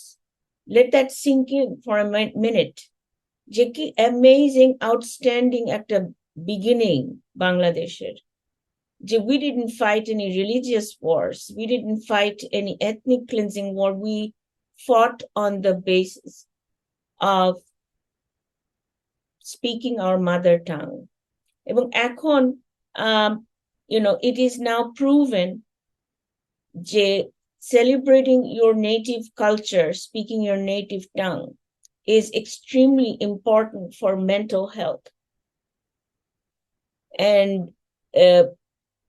Speaker 13: let that sink in for a minute. যে কি amazing, outstanding একটা beginning Bangladesher. যে we didn't fight any religious wars, we didn't fight any ethnic cleansing war, we fought on the basis of speaking our mother tongue. এবং এখন it is now proven যে celebrating your native culture, speaking your native tongue is extremely important for mental health. And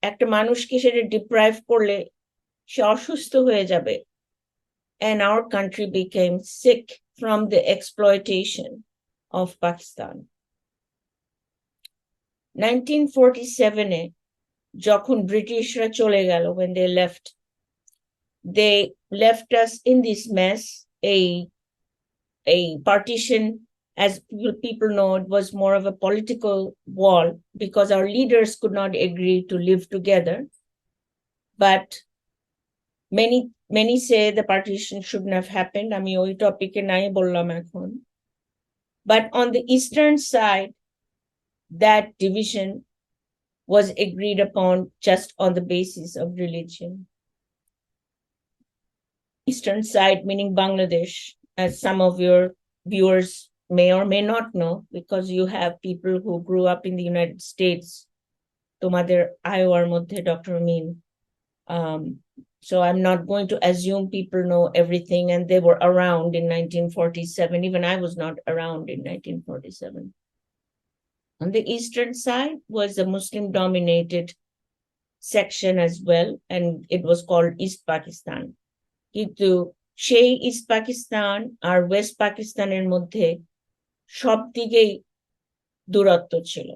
Speaker 13: একটা মানুষকে সেটা deprive করলে সে অসুস্থ হয়ে যাবে. And our country became sick from the exploitation of Pakistan. 1947-এ যখন ব্রিটিশরা চলে গেল, when they left us in this mess, a partition, as people know, it was more of a political wall because our leaders could not agree to live together. But many say the partition shouldn't have happened. আমি ওই টপিকে নাই বললাম এখন. But on the eastern side, that division was agreed upon just on the basis of religion. Eastern side meaning Bangladesh, as some of your viewers may or may not know, because you have people who grew up in the United States. Tomader Iowa Mothe Dr. Amin. So I'm not going to assume people know everything, and they were around in 1947. Even I was not around in 1947. On the eastern side was a Muslim-dominated section as well, and it was called East Pakistan. কিন্তু সেই east Pakistan আর West পাকিস্তানের মধ্যে সব দিকেই দূরত্ব ছিল.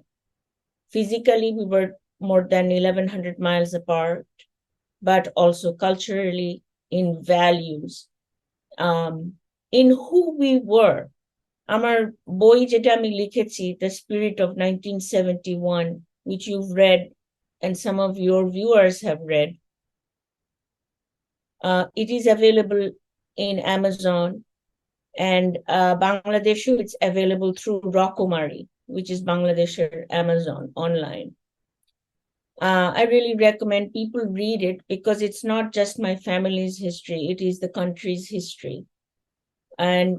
Speaker 13: Physically, we were more than 1,100 miles apart, but also culturally, in values, in who we were. আমার বই যেটা আমি লিখেছি, The Spirit of 1971, which you've read and some of your viewers have read, it is available in Amazon, and Bangladesh, it's available through Rokumari, which is Bangladesh Amazon online. I really recommend people read it because it's not just my family's history, it is the country's history. And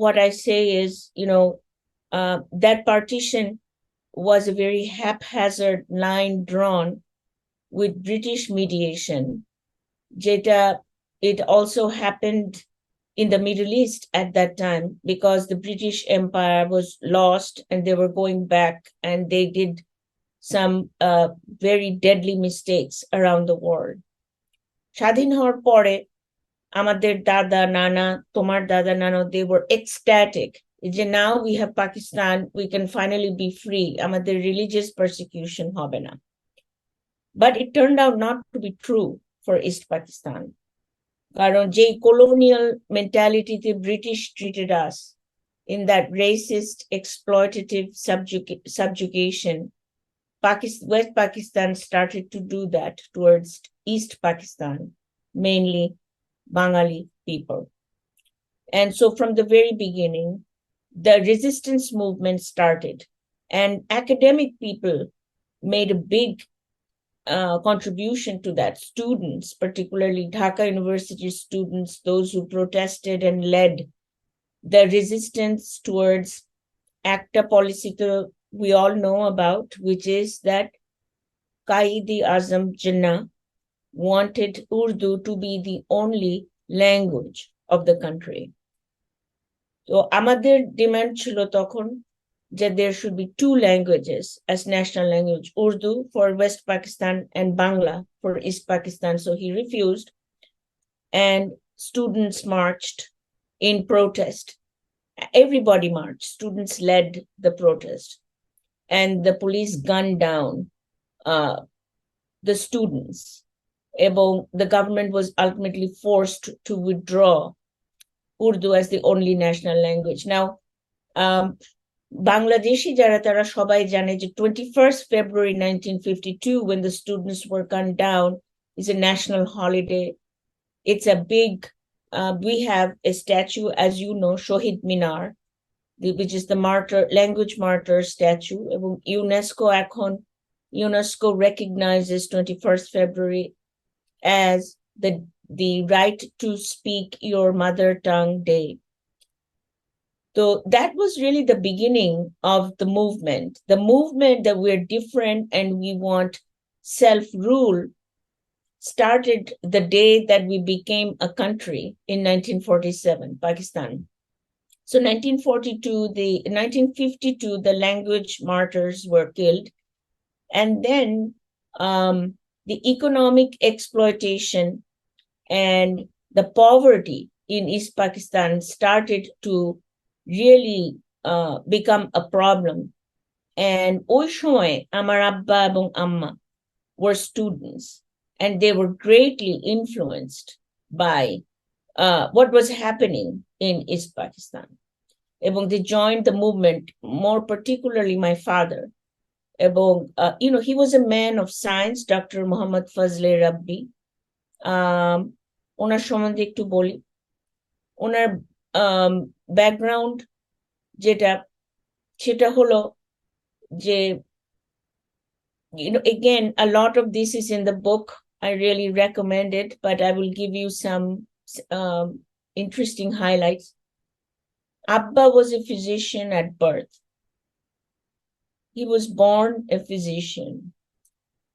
Speaker 13: what I say is, that partition was a very haphazard line drawn with British mediation. It also happened in the Middle East at that time because the British Empire was lost and they were going back, and they did some very deadly mistakes around the world. স্বাধীন হওয়ার পরে আমাদের দাদা নানা, তোমার দাদা নানা, they were ecstatic. Now we have Pakistan, we can finally be free. আমাদের religious persecution হবে না. But it turned out not to be true for East Pakistan. কারণ যেই colonial mentality the British treated us in that racist, exploitative subjugation, West Pakistan started to do that towards East Pakistan, mainly Bengali people. And so from the very beginning, the resistance movement started, and academic people made a big contribution to that. Students, particularly Dhaka University students, those who protested and led the resistance towards ACTA policy we all know about, which is that Qaid-e-Azam Jinnah wanted Urdu to be the only language of the country. So আমাদের demand ছিল তখন that there should be two languages as national language, Urdu for West Pakistan and Bangla for East Pakistan. So he refused, and students marched in protest. Everybody marched. Students led the protest, and the police gunned down the students. The government was ultimately forced to withdraw Urdu as the only national language. Now, Bangladeshi jara tara shobai jane je 21st February 1952, when the students were gunned down, is a national holiday. It's a big, we have a statue, as you know, Shohid Minar, which is the language martyr statue. UNESCO recognizes 21st February as the right to speak your mother tongue day. So that was really the beginning of the movement that we're different and we want self-rule started the day that we became a country in 1947, Pakistan. So 1952, the language martyrs were killed. And then the economic exploitation and the poverty in East Pakistan started to really become a problem. And ওই সময় আমার আব্বা এবং আম্মা were students, and they were greatly influenced by what was happening in East Pakistan. এবং they joined the movement, more particularly my father. এবং he was a man of science, Dr. Muhammad Fazle Rabbi. ওনার সম্বন্ধে একটু বলি। ওনার background সেটা হলো যে, again, a lot of this is in the book. I really recommend it, but I will give you some interesting highlights. Abba was a physician at birth. He was born a physician.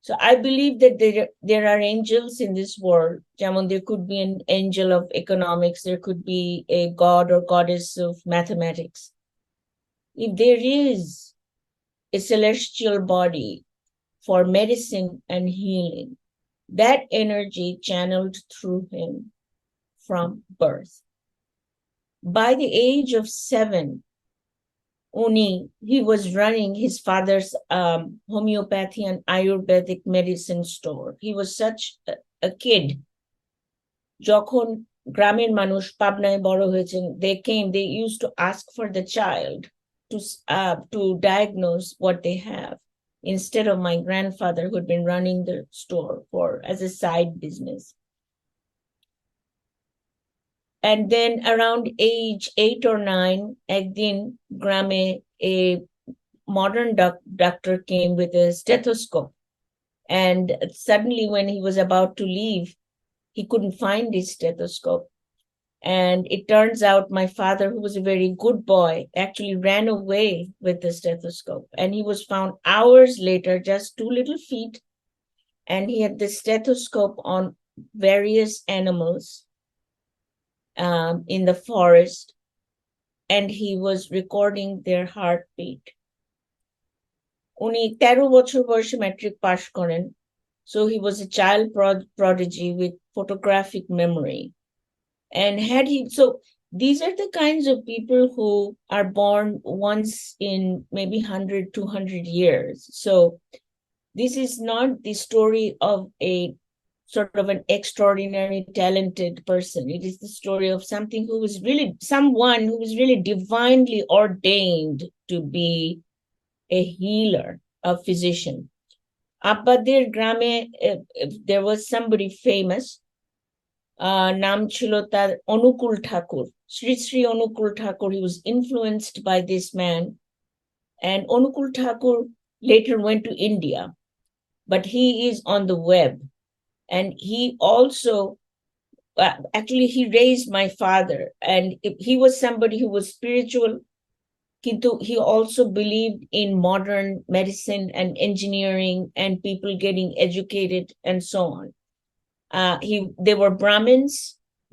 Speaker 13: So I believe that there are angels in this world. There could be an angel of economics. There could be a god or goddess of mathematics. If there is a celestial body for medicine and healing, that energy channeled through him from birth. By the age of 7, he was running his father's homeopathy and Ayurvedic medicine store. He was such a kid. যখন গ্রামের মানুষ পাবনায় বড় হয়েছেন, they used to ask for the child to diagnose what they have, instead of my grandfather who had been running the store as a side business. And then around age 8 or 9, একদিন গ্রামে a modern doctor came with a stethoscope. And suddenly when he was about to leave, he couldn't find his stethoscope. And it turns out my father, who was a very good boy, actually ran away with the stethoscope. And he was found hours later, just 2 little feet. And he had the stethoscope on various animals in the forest, and he was recording their heartbeat. উনি 13 বছর বয়সে matric পাশ করেন, so he was a child prodigy with photographic memory. And so these are the kinds of people who are born once in maybe 100, 200 years. So this is not the story of a sort of an extraordinary talented person. It is the story of someone who was really divinely ordained to be a healer, a physician. Abbadir Grame, there was somebody famous, নাম ছিল তার অনুকূল ঠাকুর, Sri Onukul Thakur. He was influenced by this man, and Onukul Thakur later went to India, but he is on the web. And he also, actually, he raised my father, and he was somebody who was spiritual, কিন্তু he also believed in modern medicine and engineering and people getting educated and so on. They were Brahmins,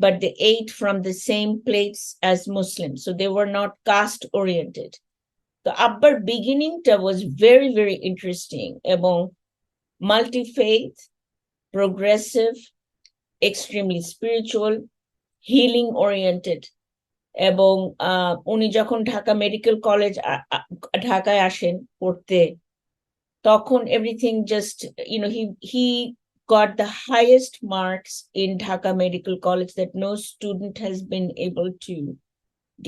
Speaker 13: but they ate from the same plates as Muslims, so they were not caste oriented. The upper beginning was very, very interesting এবং multi-faith, progressive, extremely spiritual, healing oriented. এবং উনি যখন Dhaka medical college ঢাকায় আসেন পড়তে, তখন everything just, he got the highest marks in Dhaka Medical College that no student has been able to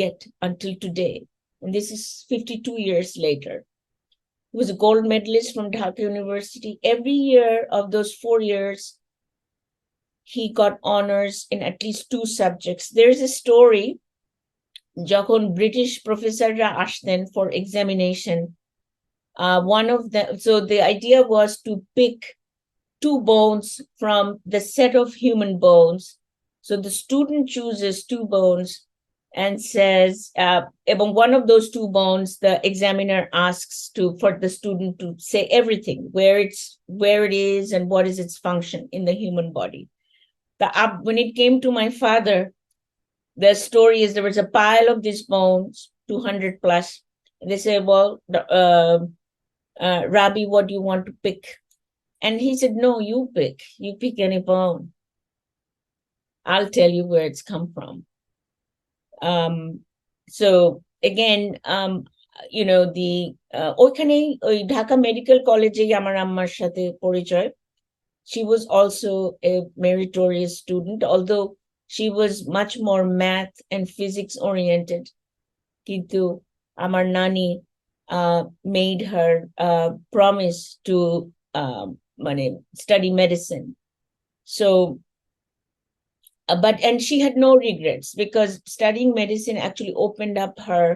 Speaker 13: get until today. And this is 52 years later. He was a gold medalist from Dhaka University. Every year of those 4 years, he got honors in at least 2 subjects. There's a story, যখন British প্রফেসররা আসতেন for examination, one of them, so the idea was to pick 2 bones from the set of human bones. So the student chooses 2 bones and says, এবং one of those 2 bones, the examiner asks for the student to say everything, where it is and what is its function in the human body. When it came to my father, the story is there was a pile of these bones, 200 plus. And they say, well, Rabbi, what do you want to pick? And he said, no, you pick any bone. I'll tell you where it's come from. So again, the ওইখানেই ওই Dhaka medical কলেজেই আমার আম্মার সাথে পরিচয়. She was also a meritorious student, although she was much more math and physics oriented. Kintu amar nani made her promise to study medicine. So, and she had no regrets because studying medicine actually opened up her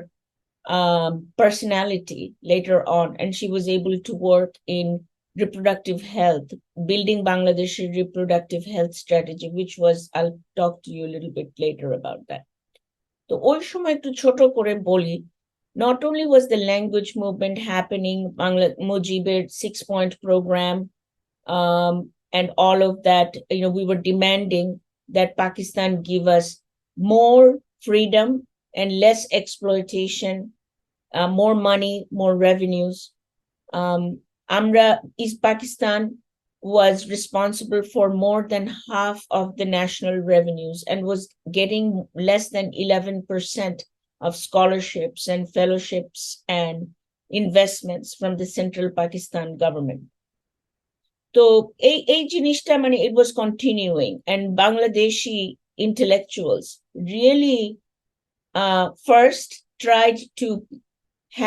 Speaker 13: personality later on, and she was able to work in reproductive health, building Bangladeshi reproductive health strategy, which was, I'll talk to you a little bit later about that. So ওই সময় একটু ছোট করে বলি, not only was the language movement happening, Mujib's 6-point program, and all of that, we were demanding that Pakistan give us more freedom and less exploitation, more money, more revenues. East Pakistan was responsible for more than half of the national revenues and was getting less than 11% of scholarships and fellowships and investments from the central Pakistan government. So এই জিনিসটা it was continuing, and Bangladeshi intellectuals really first tried to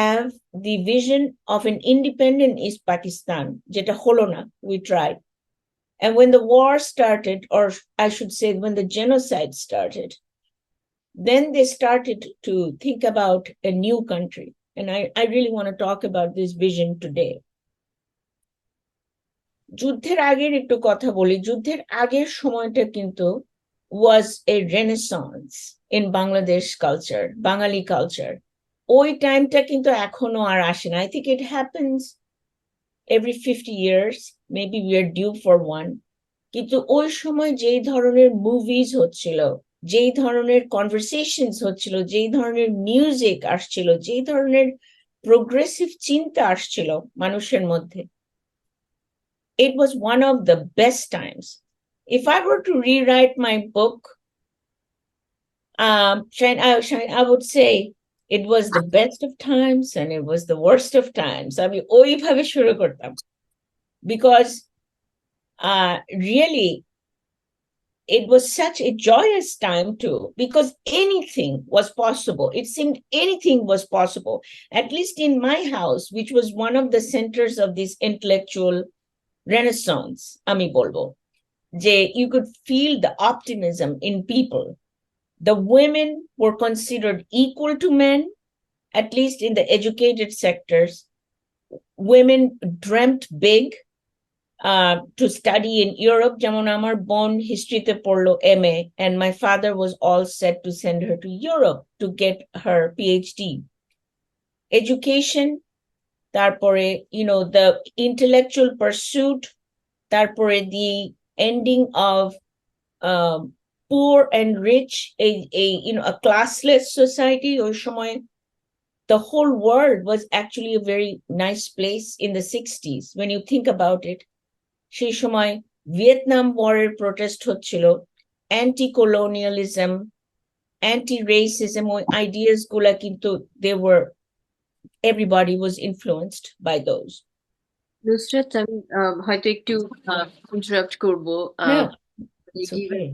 Speaker 13: have the vision of an independent East Pakistan, jeta holo na, we tried. And when the war started, or I should say when the genocide started, then they started to think about a new country. And I really want to talk about this vision today. যুদ্ধের আগের একটু কথা বলি. যুদ্ধের আগের সময়টা কিন্তু was a renaissance in Bangladesh culture, Bangali culture. ওই টাইমটা কিন্তু এখনো আর আসে না. I think it happens every 50 years, maybe we are due for one. কিন্তু ওই সময় যেই ধরনের মুভিজ হচ্ছিল, যেই ধরনের কনভারসেশনস হচ্ছিল, যেই ধরনের মিউজিক আসছিল, যেই ধরনের প্রোগ্রেসিভ চিন্তা আসছিল মানুষের মধ্যে, it was one of the best times. If I were to rewrite my book, I would say it was the best of times and it was the worst of times. আমি ওইভাবে শুরু করতাম, because really it was such a joyous time too, because anything was possible. It seemed anything was possible, at least in my house, which was one of the centers of this intellectual renaissance. আমি বলবো যে you could feel the optimism in people. The women were considered equal to men, at least in the educated sectors. Women dreamt big to study in Europe. যেমন আমার বোন হিস্ট্রিতে পড়লো MA, and my father was all set to send her to Europe to get her PhD. education, তারপরে the intellectual pursuit, তারপরে the ending of um, poor and rich, a classless society ওই সময় the whole world was actually a very nice place in the 60s when you think about it. সেই সময় Vietnam ওয়ারের protest হচ্ছিল, anti colonialism, anti racism, ওই ideas গুলা কিন্তু everybody was influenced by those.
Speaker 12: Nusrat, আমি হয়তো একটু ইন্টারাপ্ট করবো,
Speaker 13: হ্যাঁ, it's okay.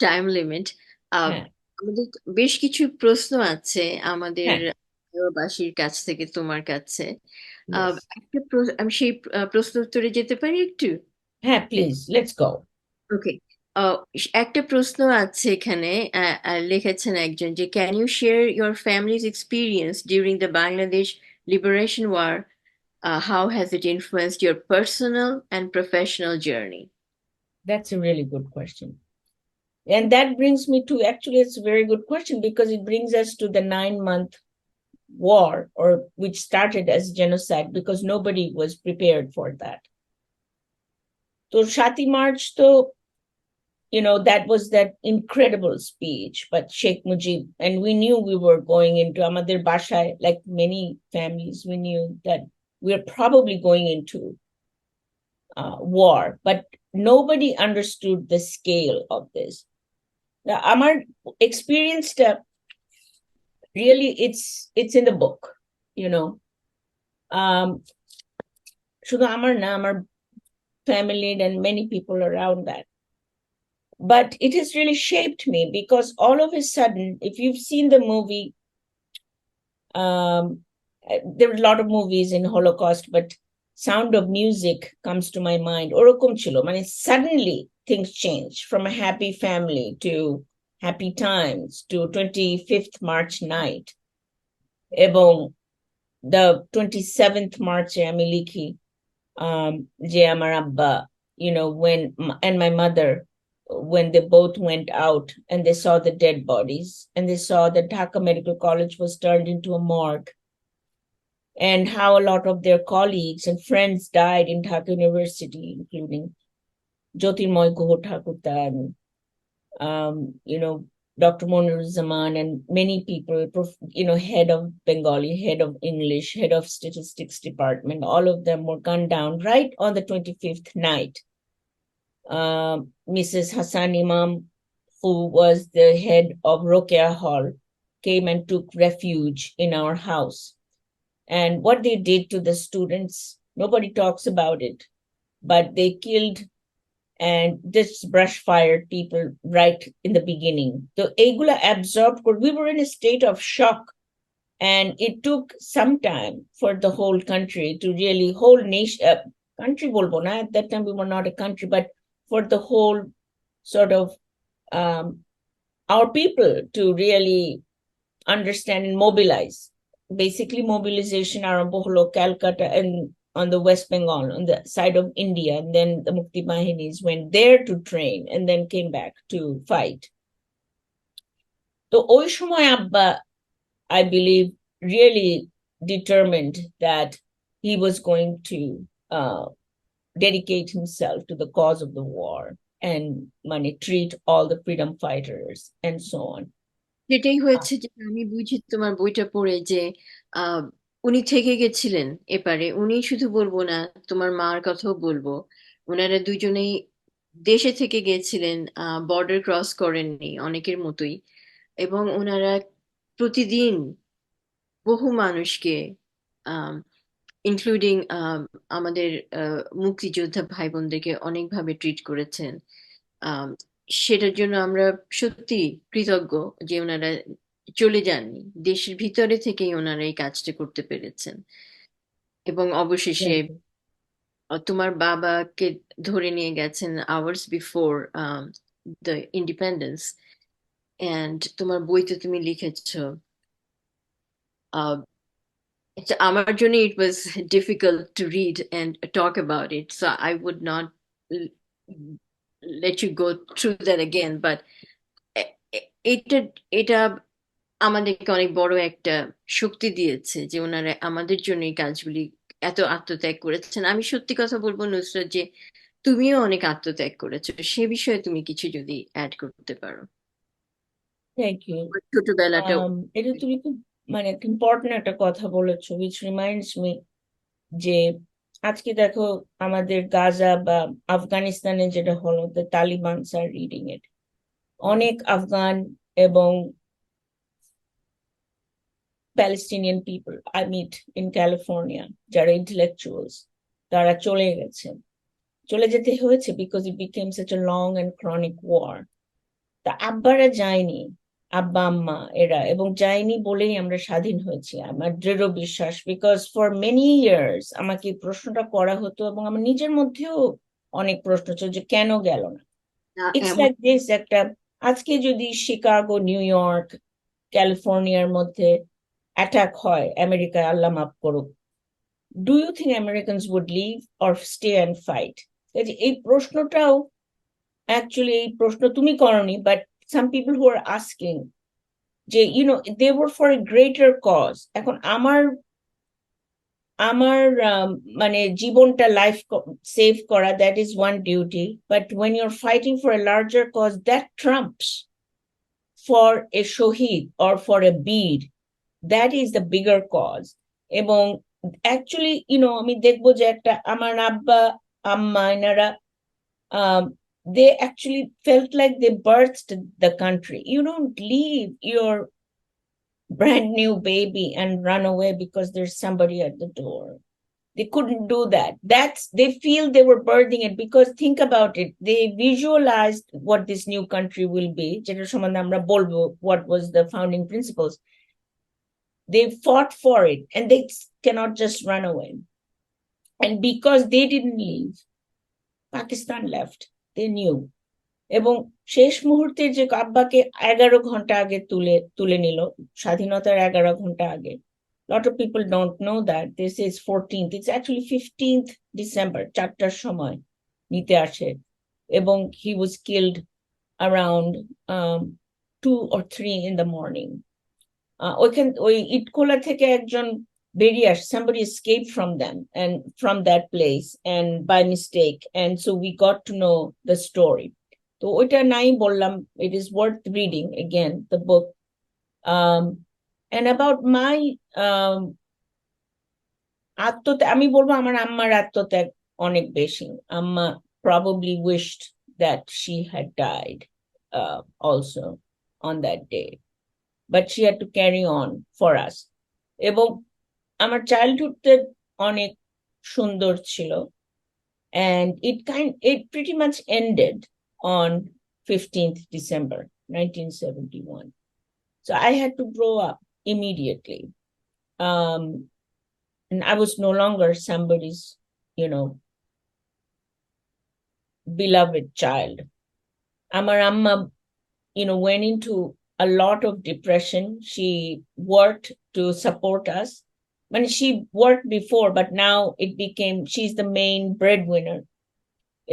Speaker 12: Time limit.
Speaker 13: হ্যাঁ,
Speaker 12: আমাদের বেশ কিছু প্রশ্ন আছে আমাদের
Speaker 13: হ্যাঁ,
Speaker 12: বাসীর কাছ থেকে তোমার কাছে।
Speaker 13: yes.
Speaker 12: আমি সেই প্রশ্ন উত্তরে যেতে পারি একটু?
Speaker 13: হ্যাঁ, please, let's go.
Speaker 12: ওকে। একটা প্রশ্ন আছে এখানে, লিখেছেন একজন যে can you share your families experience during the Bangladesh liberation war, how has it influenced your personal and professional journey?
Speaker 13: That's a really good question. And that brings me to, actually, it's a very good question because it brings us to the 9-month war, or which started as genocide because nobody was prepared for that. So 7 March, though, that was that incredible speech, but Sheikh Mujib, and we knew we were going into Amadir Bashai, like many families, we knew that we are probably going into war, but nobody understood the scale of this. Now, Amar experienced really, it's in the book, শুধু আমার না, আমার family and many people around that. But it has really shaped me because all of a sudden, if you've seen the movie, there are a lot of movies in Holocaust, but Sound of Music comes to my mind. Orokom chilo, mane suddenly things change from a happy family to happy times to 25th March night. Ebong the 27th March আমি লিখি যে আমার আব্বা, when, and my mother, when they both went out and they saw the dead bodies and they saw that Dhaka Medical College was turned into a morgue, and how a lot of their colleagues and friends died in Dhaka University, including Jyotirmoy Guha Thakurta and Dr. Monir Zaman and many people, head of Bengali, head of English, head of statistics department, all of them were gunned down right on the 25th night. Mrs. Hassan Imam, who was the head of Rokia Hall, came and took refuge in our house. And what they did to the students, nobody talks about it, but they killed and this brush fired people right in the beginning. The Egula absorbed, we were in a state of shock. And it took some time for the whole country to really, whole nation, country bolbo na, at that time we were not a country, but for the whole sort of our people to really understand and mobilize. Basically mobilization arambo holo Calcutta and on the West Bengal, on the side of India, and then the Mukti Bahinis went there to train and then came back to fight. So ওই সময় আব্বা, I believe, really determined that he was going to dedicate himself to the cause of the war and treat all the freedom fighters and so on.
Speaker 12: যেটাই হয়েছে, যে আমি বুঝি তোমার বইটা পড়ে যে উনি থেকে গেছিলেন এপারে। উনি শুধু বলবো না, তোমার মার কথাও বলবো, ওনারা দুজনেই দেশে থেকে গেছিলেন, বর্ডার ক্রস করেননি অনেকের মতোই, এবং ওনারা প্রতিদিন বহু মানুষকে, ইনক্লুডিং আমাদের মুক্তিযোদ্ধা ভাই বোনদেরকে অনেকভাবে ট্রিট করেছেন। সেটার জন্য আমরা সত্যি কৃতজ্ঞ যে ওনারা চলে যাননি, দেশের ভিতরে থেকেই ওনারা এই কাজটা করতে পেরেছেন। এবং অবশেষে তোমার বাবাকে ধরে নিয়ে গেছেন hours before the independence. And তোমার বইতে তুমি লিখেছো, আমার জন্য it was difficult to read and talk about it, so I would not let you go through that again, but এটা আমাদেরকে অনেক বড় একটা শক্তি দিয়েছে যে ওনারা আমাদের জন্য এই কাজগুলি এত আত্মত্যাগ করেছেন। আমি সত্যি কথা বলবো নুসরাত যে তুমিও অনেক আত্মত্যাগ করেছো, সে বিষয়ে তুমি কিছু যদি অ্যাড করতে পারো।
Speaker 13: Thank you.
Speaker 12: ছোটবেলাটাও।
Speaker 13: এটা তুমি খুব মানে ইম্পর্টেন্ট একটা কথা বলেছো, উইচ রিমাইন্ডস মি যে আজকে দেখো আমাদের গাজা বা আফগানিস্তানে যেটা হলো, দ্য তালিবানস আর রিডিং ইট। অনেক আফগান এবং Palestinian people I meet in California, যারা ইন্টেলেকচুয়ালস, তারা চলে গেছে। চলে যেতে হয়েছে because it became such a long and chronic war. তা আব্বারা যায়নি, আব্বা আম্মা এরা, এবং যায়নি বলেই আমরা স্বাধীন হয়েছি, আমার দৃঢ় বিশ্বাস। বিকজ ফর মেনি ইয়ার্স আমাকে এই প্রশ্নটা করা হতো এবং আমার নিজের মধ্যেও অনেক প্রশ্ন ছিল যে কেন গেল না। ইটস
Speaker 12: এমন
Speaker 13: লাইক দিস, একটা আজকে যদি শিকাগো, নিউ ইয়র্ক, ক্যালিফোর্নিয়ার মধ্যে অ্যাটাক হয় আমেরিকায়, আল্লাহ মাফ করুক, do you think Americans would leave or stay and fight? এই প্রশ্নটাও অ্যাকচুয়ালি, এই প্রশ্ন তুমি করনি, but some people who are asking যে they were for a greater cause. এখন আমার আমার মানে জীবনটা, লাইফ সেভ করা, that is one duty, but when you are fighting for a larger cause, that trumps for a শহীদ or for a বীর, that is the bigger cause. এবং actually আমি দেখবো যে একটা আমার আব্বা আম্মা এনারা, they actually felt like they birthed the country. You don't leave your brand new baby and run away because there's somebody at the door. They couldn't do that. They feel they were birthing it because, think about it, they visualized what this new country will be, যেটার সম্বন্ধে আমরা বলবো what was the founding principles. They fought for it and they cannot just run away. And because they didn't leave, Pakistan left. They knew. এবং শেষ মুহূর্তে যে আব্বাকে 11 ঘন্টা আগে তুলে নিল, স্বাধীনতার 11 ঘন্টা আগে। Lot of people don't know that this is 14th, it's actually 15th December, 4টার সময় নিতে আসে, এবং he was killed around 2 or 3 in the morning. ওই ইটখোলা থেকে একজন বেরিয়ে আসে, somebody escaped from them and from that place and by mistake, and so we got to know the story. তো ওইটা নাই বললাম, it is worth reading again the book. And about my আত্মত্যাগ, আমি বলবো আমার আম্মার আত্মত্যাগ অনেক বেশি। আম্মা probably wished that she had died also on that day, but she had to carry on for us. এবং আমার চাইল্ডহুডটা অনেক সুন্দর ছিল, and it pretty much ended on 15th December 1971. So I had to grow up immediately. And I was no longer somebody's, beloved child. Amar amma, went into a lot of depression. She worked to support us. I mean, she worked before, but now it became, she's the main breadwinner.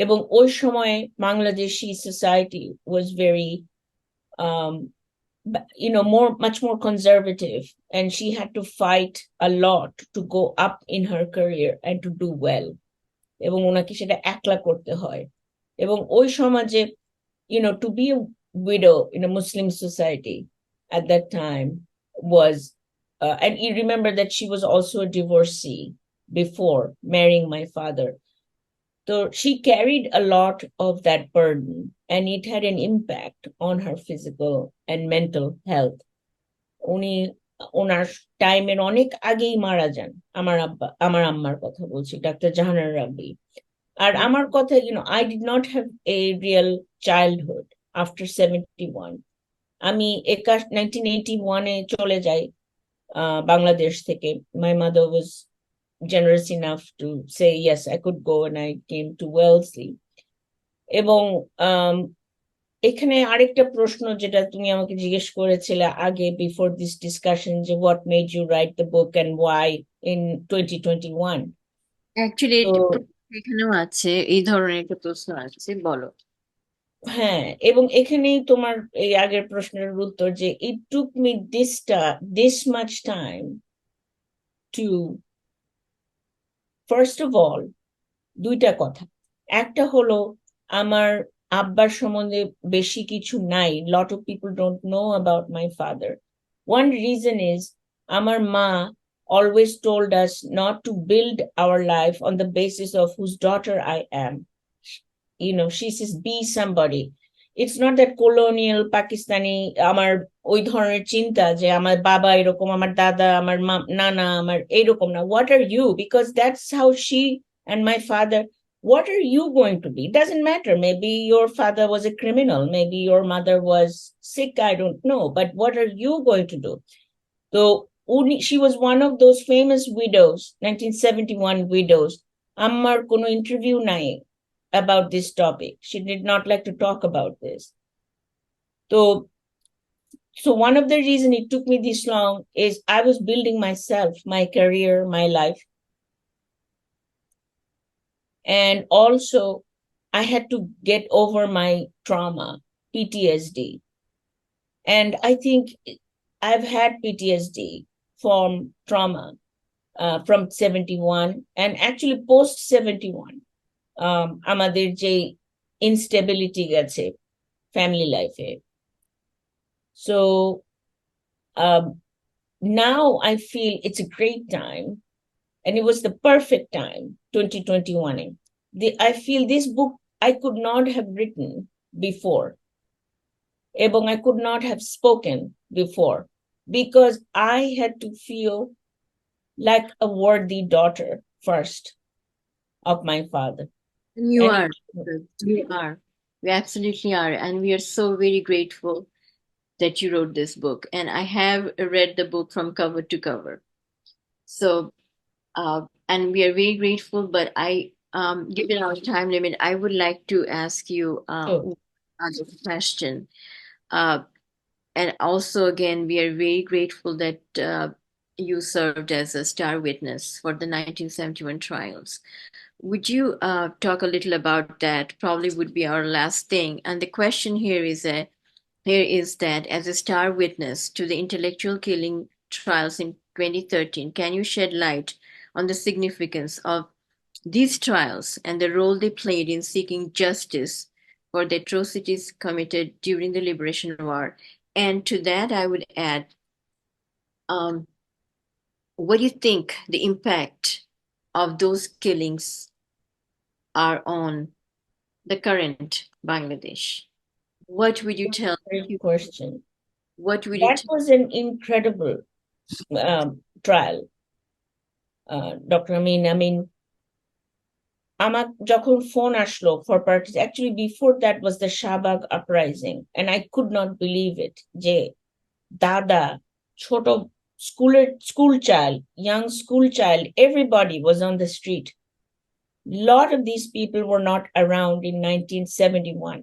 Speaker 13: এবং ওই সময় Bangladeshi society was very, much more conservative, and she had to fight a lot to go up in her career and to do well. এবং ওনাকে সেটা একলা করতে হয়। এবং ওই সমাজে, to be a widow in a Muslim society at that time was, and you remember that she was also a divorcee before marrying my father. So she carried a lot of that burden, and it had an impact on her physical and mental health. উনি ওনার টাইমের অনেক আগেই মারা যান। আমার আম্মার কথা বলছি, ডাক্তার জাহানারা রাব্বি। আর আমার কথা, I did not have a real childhood after 71. আমি 1981-এ চলে যাই বাংলাদেশ থেকে। My mother was generous enough to say yes, I could go, and I came to Wellesley. এবং এখানে আরেকটা প্রশ্ন যেটা তুমি আমাকে জিজ্ঞেস করেছিলে আগে, বিফোর দিস ডিসকাশন, যে what made you write the book and why in 2021?
Speaker 12: Actually এখানেও আছে, এই ধরনের একটা প্রশ্ন আছে, বলো।
Speaker 13: হ্যাঁ, এবং এখানেই তোমার এই আগের প্রশ্নের উত্তর যে it took me this much time to first of all দুইটা কথা। একটা হলো আমার আব্বার সম্বন্ধে বেশি কিছু নাই, lot of people don't know about my father. One reason is আমার মা always told us not to build our life on the basis of whose daughter I am. She says be somebody. It's not that colonial Pakistani আমার ওই ধরনের চিন্তা যে আমার বাবা এরকম, আমার দাদা, আমার নানা আমার এরকম না, what are you, because that's how she and my father, what are you going to be? It doesn't matter, maybe your father was a criminal, maybe your mother was sick, I don't know, but what are you going to do? So she was one of those famous widows, 1971 widows. Ammar kono interview nai about this topic. She did not like to talk about this. So one of the reason it took me this long is I was building myself, my career, my life. And also I had to get over my trauma, PTSD. And I think I've had PTSD from trauma from 71 and actually post 71. আমাদের যে instability গেছে family life A. So now I feel it's a great time, and it was the perfect time, 2021. I feel this book I could not have written before, এবং I could not have spoken before, because I had to feel like a worthy daughter first of my father.
Speaker 12: You
Speaker 13: And
Speaker 12: are. You are. We absolutely are. And we are so very grateful that you wrote this book. And I have read the book from cover to cover. So, and we are very grateful. But given our time limit, I would like to ask you another question. And also, again, we are very grateful that you served as a star witness for the 1971 trials. Would you talk a little about that? Probably would be our last thing. And the question here is that as a star witness to the intellectual killing trials in 2013, can you shed light on the significance of these trials and the role they played in seeking justice for the atrocities committed during the Liberation War? And to that, I would add, what do you think the impact of those killings are on the current Bangladesh? What would you tell?
Speaker 13: Great question.
Speaker 12: What would
Speaker 13: That was an incredible trial, Dr. Amin. I mean, আমার যখন phone আসলো for parties, actually before that was the Shahbag uprising, and I could not believe it, যে দাদা, ছোট school child, young school child, everybody was on the street. Lot of these people were not around in 1971.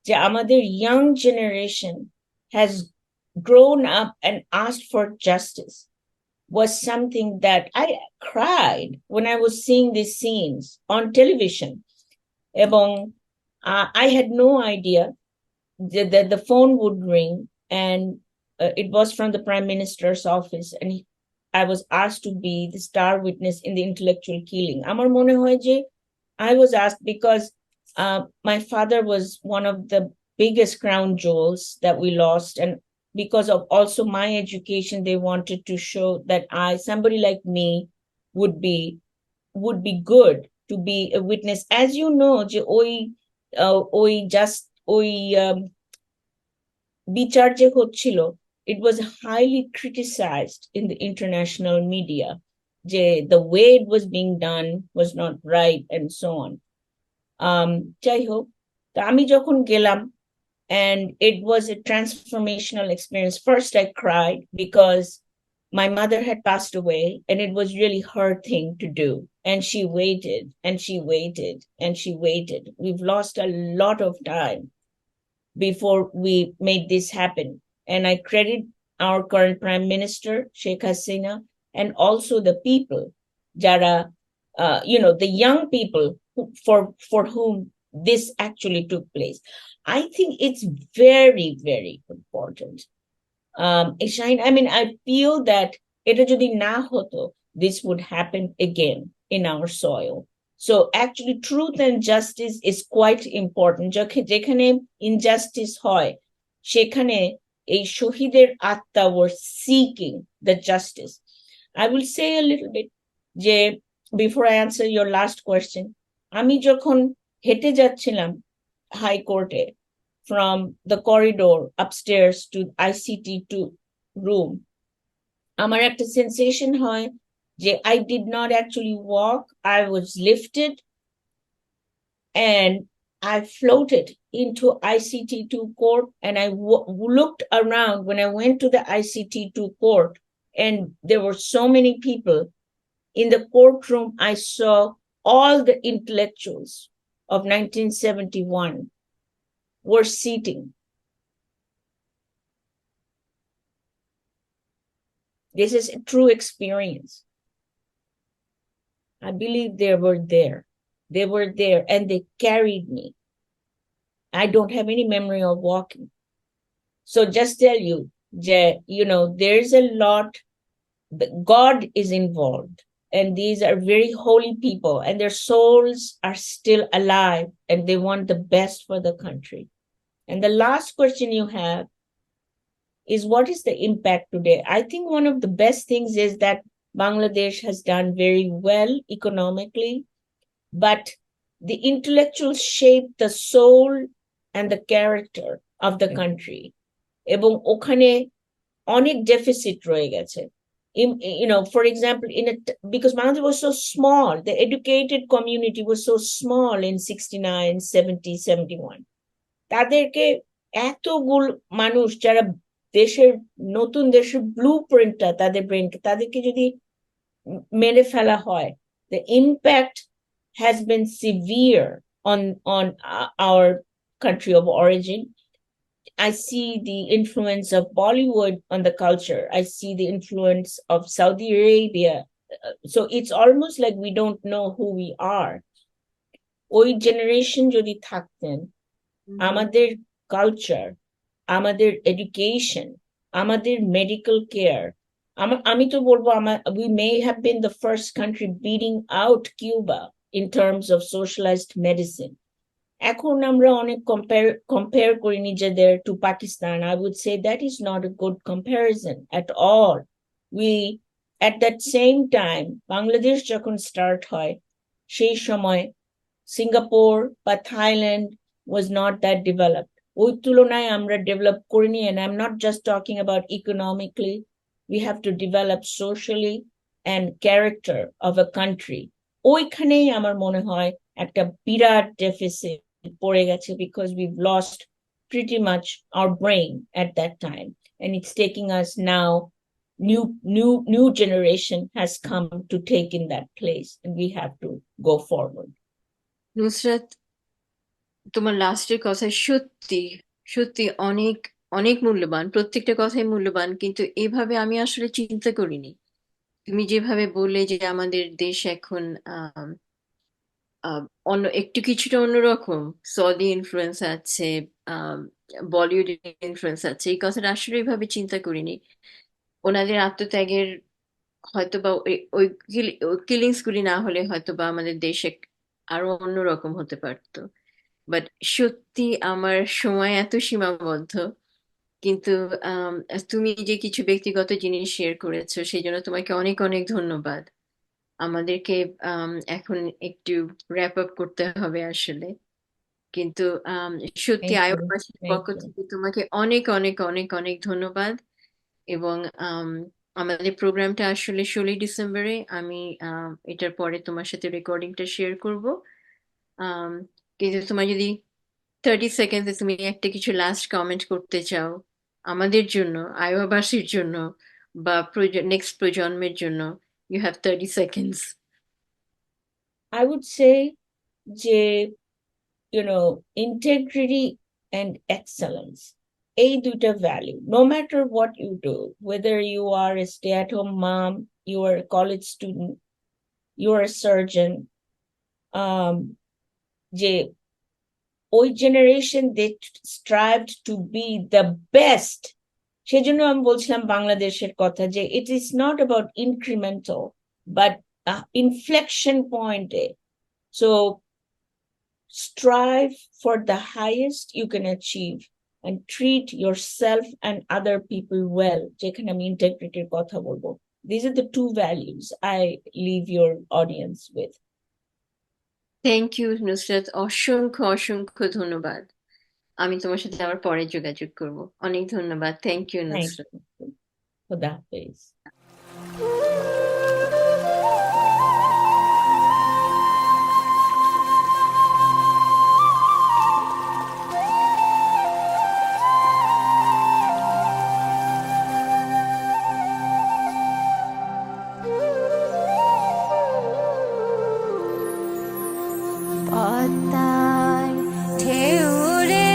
Speaker 13: যে আমাদের young generation has grown up and asked for justice was something that I cried when I was seeing these scenes on television. এবং I had no idea that the phone would ring, and it was from the Prime Minister's office, and I was asked to be the star witness in the intellectual killing. আমার মনে হয় যে I was asked because my father was one of the biggest crown jewels that we lost, and because of also my education, they wanted to show that somebody like me, would be good to be a witness. As you know, যে ওই বিচার যে হচ্ছিল, it was highly criticized in the international media, যে the way it was being done was not right, and so on. যাই হোক, আমি যখন গেলাম, and it was a transformational experience. First, I cried because my mother had passed away, and it was really her thing to do. And she waited, and she waited, and she waited. We've lost a lot of time before we made this happen. And I credit our current Prime Minister, Sheikh Hasina, and also the people, Jara, the young people for whom this actually took place. I think it's very, very important. Shine, I mean, I feel that এটা যদি না হতো, this would happen again in our soil. So actually truth and justice is quite important. যেখানে injustice হয়, সেখানে এই শহীদের আত্মা were seeking the justice. I will say a little bit যে before I answer your last question, আমি যখন হেঁটে যাচ্ছিলাম হাই কোর্টে from the corridor upstairs to ICT2 room, আমার একটা sensation হয় যে I did not actually walk, I was lifted and I floated into ICT2 court, and I looked around when I went to the ICT2 court, and there were so many people in the courtroom. I saw all the intellectuals of 1971 were sitting. This is a true experience. I believe they were there. They were there and they carried me. I don't have any memory of walking. So just tell you, you know, there's a lot, God is involved, and these are very holy people, and their souls are still alive, and they want the best for the country. And the last question you have is, what is the impact today? I think one of the best things is that Bangladesh has done very well economically, but the intellectuals shape the soul and the character of the country. এবং ওখানে অনেক deficit রয়ে গেছে. You know, for example, because Bangladesh was so small, the educated community was so small in 69, 70, 71. তাদেরকে এতগুলো মানুষ যারা দেশের নতুন দেশের ব্লুপ্রিন্টটা তাদের ব্রেনকে তাদেরকে যদি মেরে ফেলা হয়, the impact has been severe on our country of origin. I see the influence of Bollywood on the culture. I see the influence of Saudi Arabia. So it's almost like we don't know who we are. ওই generation যদি থাকতেন, আমাদের culture, আমাদের education, আমাদের medical care, আমি তো বলবো we may have been the first country beating out Cuba in terms of socialized medicine. এখন আমরা অনেক compare করি নিজেদের to Pakistan. I would say that is not a good comparison at all. We, at that same time, Bangladesh যখন start হয়, সেই সময় Singapore বা Thailand was not that developed. ওই তুলনায় আমরা develop করিনি, and I'm not just talking about economically. We have to develop socially and character of a country. ওইখানেই আমার মনে হয় একটা বিরাট deficit পড়ে গেছে, because we've lost pretty much our brain at that time, and it's taking us now, new generation has come to take in that place, and we have to go forward.
Speaker 12: Nusrat, তোমার লাস্টের কথা সত্যি সত্যি অনেক অনেক মূল্যবান, প্রত্যেকটা কথাই মূল্যবান, কিন্তু এভাবে আমি আসলে চিন্তা করিনি। তুমি যেভাবে বললে যে আমাদের দেশ এখন অন্য একটু কিছুটা অন্যরকম, সৌদি ইনফ্লুয়েন্স আছে, বলিউড ইনফ্লুয়েন্স আছে, এই কথাটা আসলে এইভাবে চিন্তা করিনি। ওনাদের আত্মত্যাগের হয়তো বা ওই কিলিংস গুলি না হলে হয়তো বা আমাদের দেশে আরো অন্যরকম হতে পারতো। বাট সত্যি আমার সময় এত সীমাবদ্ধ, কিন্তু তুমি যে কিছু ব্যক্তিগত জিনিস শেয়ার করেছো সেই জন্য তোমাকে অনেক অনেক ধন্যবাদ। আমাদেরকে এখন একটু র্যাপ আপ করতে হবে আসলে, কিন্তু সত্যি আয়োবাসীর পক্ষ থেকে তোমাকে অনেক অনেক অনেক অনেক ধন্যবাদ। এবং আমাদের প্রোগ্রামটা আসলে 16 ডিসেম্বরে, আমি এটার পরে তোমার সাথে রেকর্ডিংটা শেয়ার করব। কিন্তু তোমার যদি 30 সেকেন্ডে তুমি একটা কিছু লাস্ট কমেন্ট করতে চাও আমাদের জন্য, আয়োবাসীর জন্য, বা নেক্সট প্রজন্মের জন্য, you have 30 seconds.
Speaker 13: I would say যে, you know, integrity and excellence, এই দুইটা value, no matter what you do, whether you are a stay-at-home mom, you are a college student, you are a surgeon, যে ওই generation they strived to be the best. সেজন্য আমি বলছিলাম বাংলাদেশের কথা যে it is not about incremental but inflection পয়েন্টে। So strive for the highest you can achieve and treat yourself and other people well. যেখানে আমি ইন্টিগ্রিটির কথা বলবো, these are the two values I leave your audience with.
Speaker 12: Thank you Nusrat, অসংখ্য অসংখ্য ধন্যবাদ। আমি তোমার সাথে আবার পরে যোগাযোগ করব। অনেক ধন্যবাদ। Thank you
Speaker 13: Thank
Speaker 12: Nusrat.
Speaker 13: you. Khuda Hafiz.
Speaker 14: পদ্মার ঢেউ রে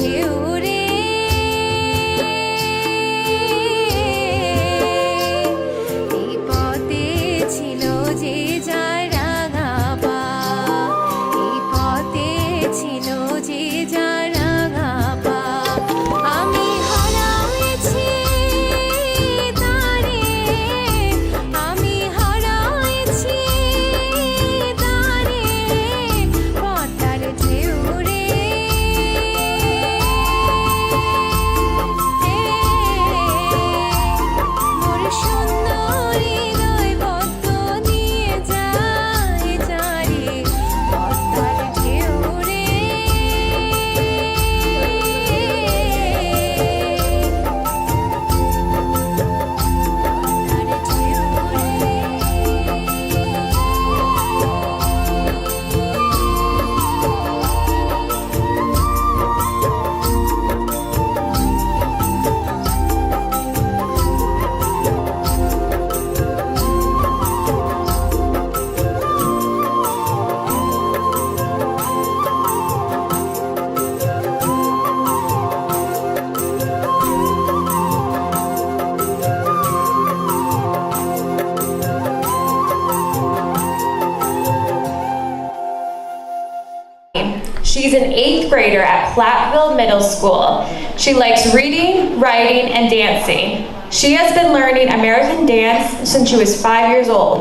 Speaker 14: ঢেউ রে এই পথে ছিল যে যার রাঙা পা এই পথে ছিল যে যার রাঙা পা আমি হারাইছি তারে আমি হারাইছি তারে পদ্মার ঢেউ রে মোর সুন্দর হৃদয় বদ্ধ নিয়ে যায় যারে পদ্মার ঢেউ রে
Speaker 15: She's an 8th grader at Platteville Middle School. She likes reading, writing, and dancing. She has been learning American dance since she was 5 years old.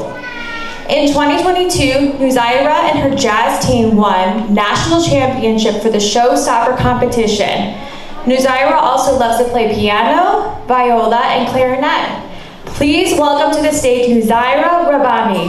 Speaker 15: In 2022, Nuzaira and her jazz team won national championship for the show soccer competition. Nuzaira also loves to play piano, viola, and clarinet. Please welcome to the stage Nuzaira Rabani.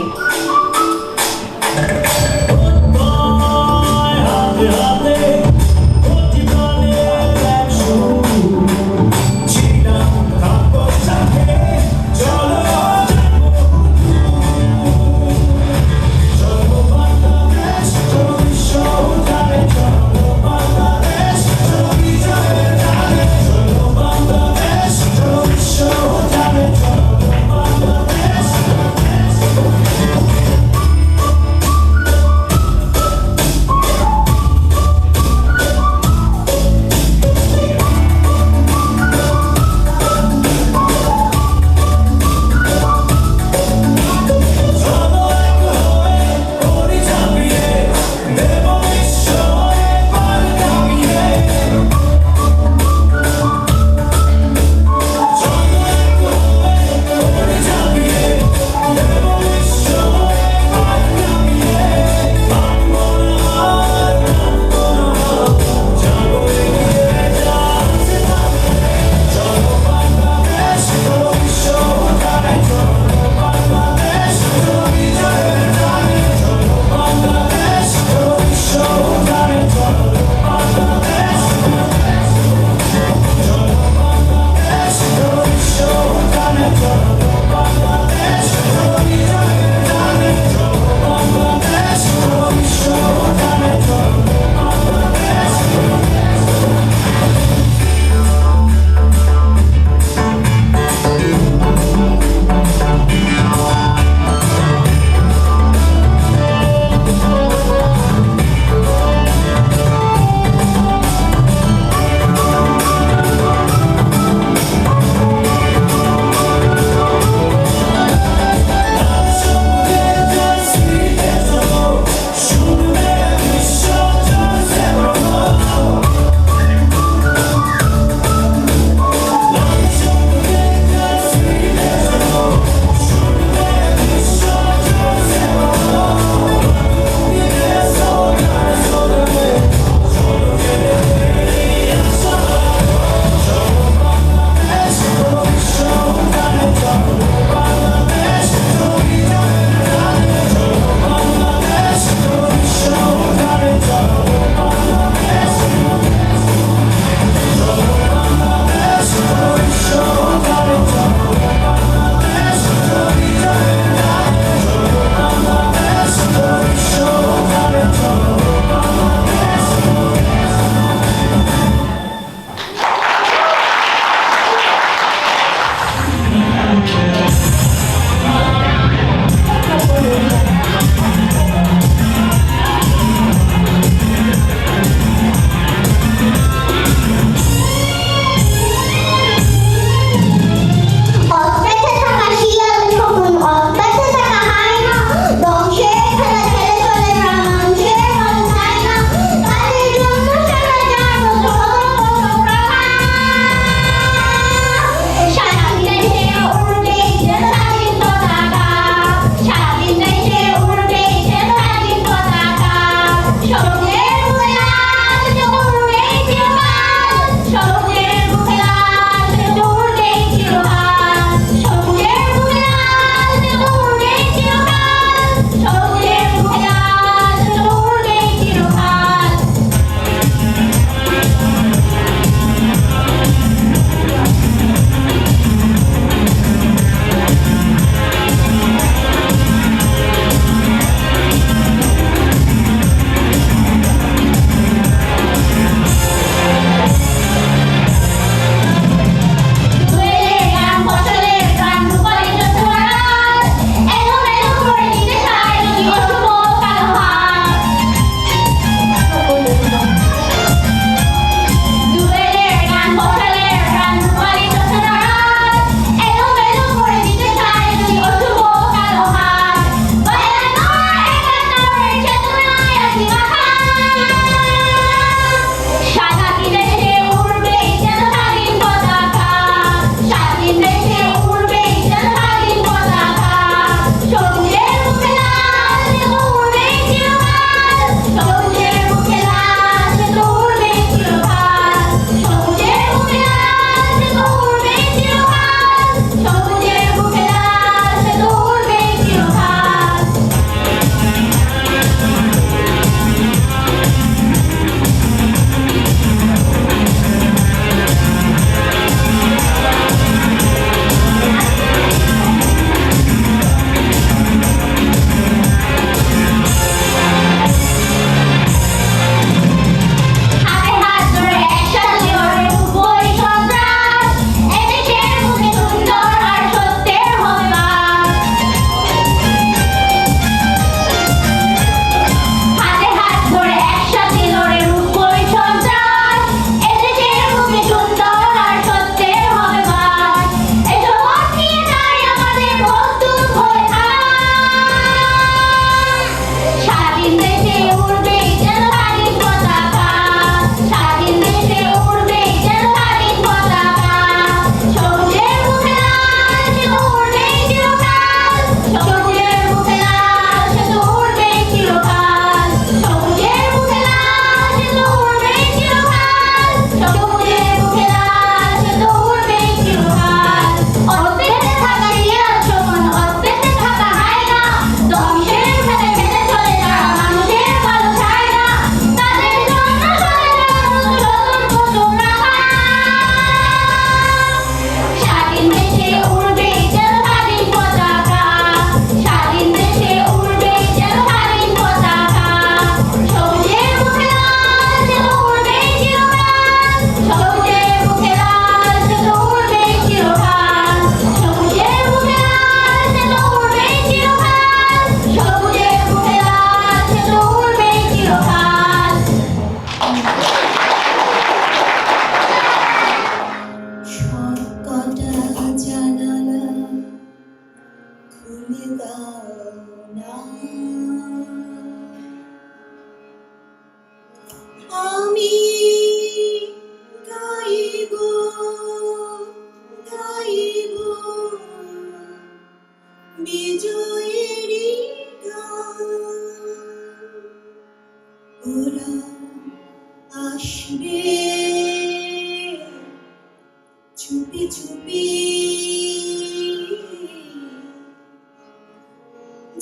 Speaker 14: চুপি চুপি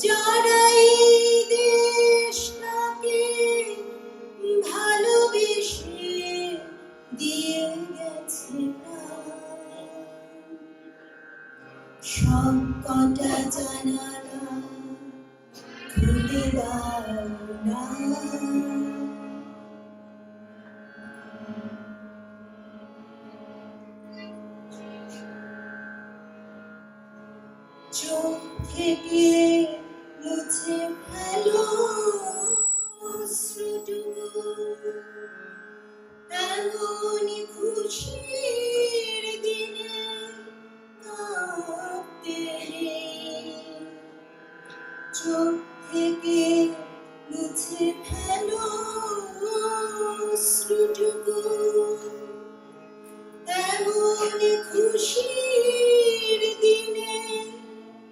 Speaker 14: যারাই দেশটাকে ভালোবেসে দিয়ে গেছে সব কটা জানালা খুলে দাও না চোখ থেকে মুছে ফেলো অশ্রুটুকু এমনই খুশির দিনে কাঁদতে নেই চোখ থেকে মুছে ফেলো অশ্রুটুকু এমনই খুশির দিনে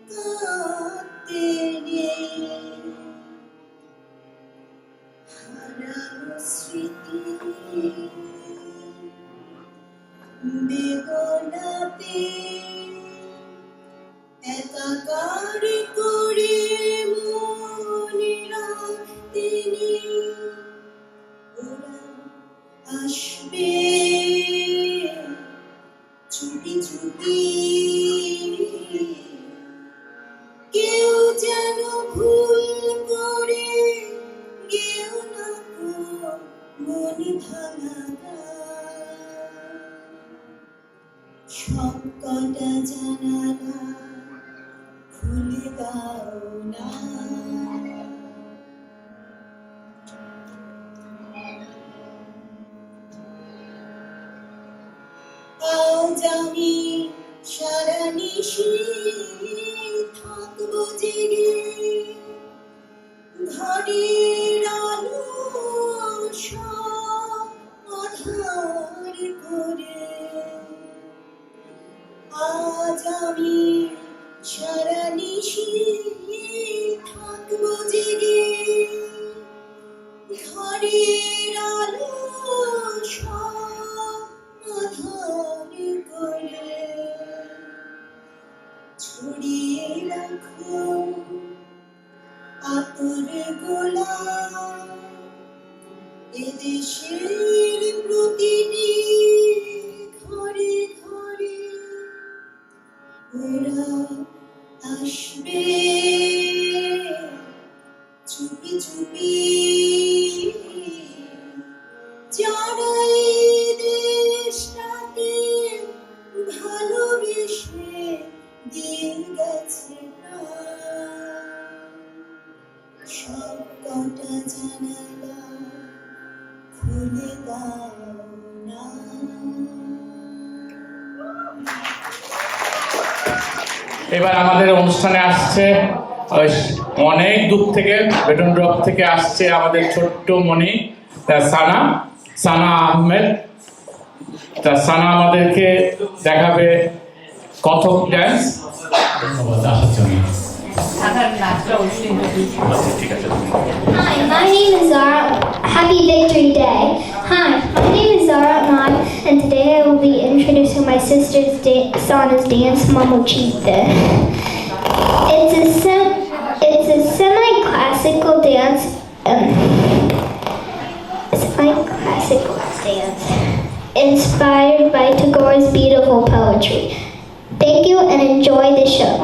Speaker 14: কাঁদতে নেই হারানো স্মৃতি বেদনাতে একাকার করে মনে রাখতে নেই ওরা আসবে চুপি চুপি কেউ যেন ভুল করে কেউ না মন ভাঙা সব কটা জানালা খুলে দাও না আজ আমি সারা নিশি থাকবো জেগে ঘরের আলো সব আধার করে আজ আমি সারা নিশি থাকবো জেগে ঘরের আলো সব আধার করে ছড়িয়ে রাখো আতর গোলাপ এদেশের প্রতিটি ঘরে ঘরে ওরা আসবে চুপি চুপি যারাই দেশটাকে ভালোবেসে দিয়ে গেছে সব কটা জানালা খুলে দাও না
Speaker 1: এবার আমাদের অনুষ্ঠানে আসছে অনেক দূর থেকে বেটন ড্রপ থেকে আসছে আমাদের ছোট্ট মণি সানা আহমেদ সানা আমাদেরকে দেখাবে কথক ড্যান্স
Speaker 10: ধন্যবাদ আসার জন্য
Speaker 4: Hi, my name is Zara. Happy Victory Day. Hi, my name is Zara Ahmad, and today I will be introducing my sister's Sana's dance, Mamo Chita. It's a semi-classical dance. Inspired by Tagore's beautiful poetry. Thank you and enjoy the show.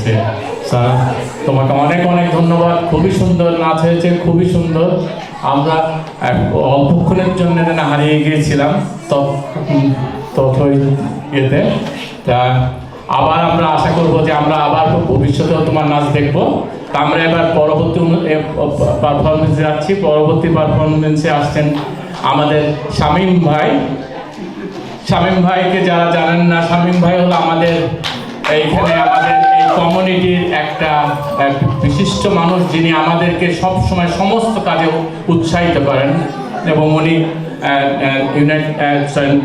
Speaker 5: হয়েছে। Sir তোমাকে অনেক অনেক ধন্যবাদ, খুবই সুন্দর নাচ হয়েছে, খুবই সুন্দর। আমরা অল্পক্ষণের জন্য হারিয়ে গিয়েছিলাম ইয়েতে। তা আবার আমরা আশা করবো যে আমরা আবার ভবিষ্যতেও তোমার নাচ দেখবো। তা আমরা এবার পরবর্তী পারফরমেন্সে যাচ্ছি। পরবর্তী পারফরমেন্সে আসছেন আমাদের শামীম ভাই। শামীম ভাইকে যারা জানেন না, শামীম ভাই হলো আমাদের এইখানে আমাদের এই কমিউনিটির একটা বিশিষ্ট মানুষ, যিনি আমাদেরকে সব সময় সমস্ত কাজে উৎসাহিত করেন। এবং উনি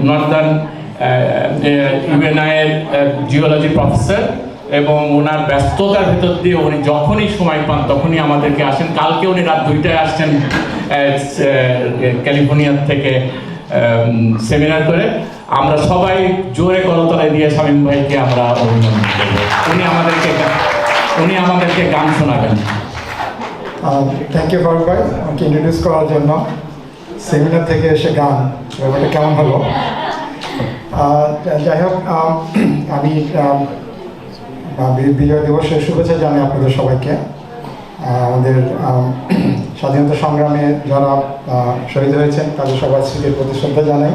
Speaker 5: নর্দার্ন ইউএনআই এর জিওলজি প্রফেসর, এবং ওনার ব্যস্ততার ভিতর দিয়ে উনি যখনই সময় পান তখনই আমাদেরকে আসেন। কালকে উনি রাত 2টায় আসছেন ক্যালিফোর্নিয়া থেকে সেমিনার করে। আমরা সবাই জোরে করতালি দিয়ে শামীম ভাইকে আমরা অভিনন্দন করব। উনি আমাদেরকে গান শোনাবেন।
Speaker 16: থ্যাংক ইউ ফারুক ভাই আমাকে ইন্ট্রোডিউস করার জন্য। সেমিনার থেকে এসে গান, ব্যাপারটা কেমন হলো? যাই হোক, আমি বিজয় দিবসের শুভেচ্ছা জানাই আপনাদের সবাইকে। আমাদের স্বাধীনতা সংগ্রামে যারা শহীদ হয়েছেন তাদের সবার স্মৃতির প্রতি শ্রদ্ধা জানাই।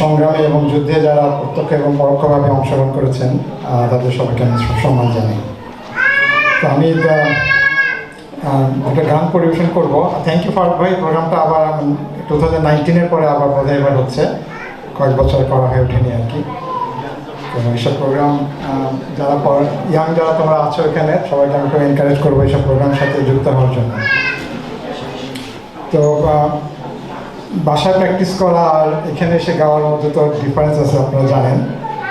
Speaker 16: সংগ্রামে এবং যুদ্ধে যারা প্রত্যক্ষ এবং পরোক্ষভাবে অংশগ্রহণ করেছেন তাদের সবাইকে আমি সম্মান জানাই। তো আমি একটা গান পরিবেশন করব। থ্যাংক ইউ ফারুক ভাই। প্রোগ্রামটা আবার 2019-এর পরে আবার বোধহয় এবার হচ্ছে, কয়েক বছর করা হয়ে ওঠেনি আর কি। তো এইসব প্রোগ্রাম যারা ইয়াং যারা তোমরা আছো এখানে, সবাইকে আমি একটু এনকারেজ করবো এইসব প্রোগ্রামের সাথে যুক্ত হওয়ার জন্য। তো বাসায় প্র্যাকটিস করা আর এখানে এসে গাওয়ার মধ্যে তো ডিফারেন্স আছে, আপনারা জানেন।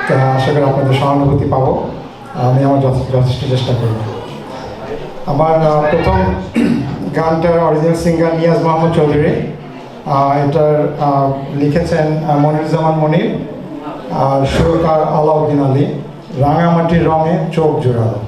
Speaker 16: তো আশা করি আপনাদের সহানুভূতি পাবো। আমি আমার যথেষ্ট চেষ্টা করব। আমার প্রথম গানটার অরিজিনাল সিঙ্গার নিয়াজ মোহাম্মদ চৌধুরী। এটার লিখেছেন মনিরুজ্জামান মনির, আর সুরকার আলাউদ্দিন আলী। রাঙামাটির রঙে চোখ জোড়ালো।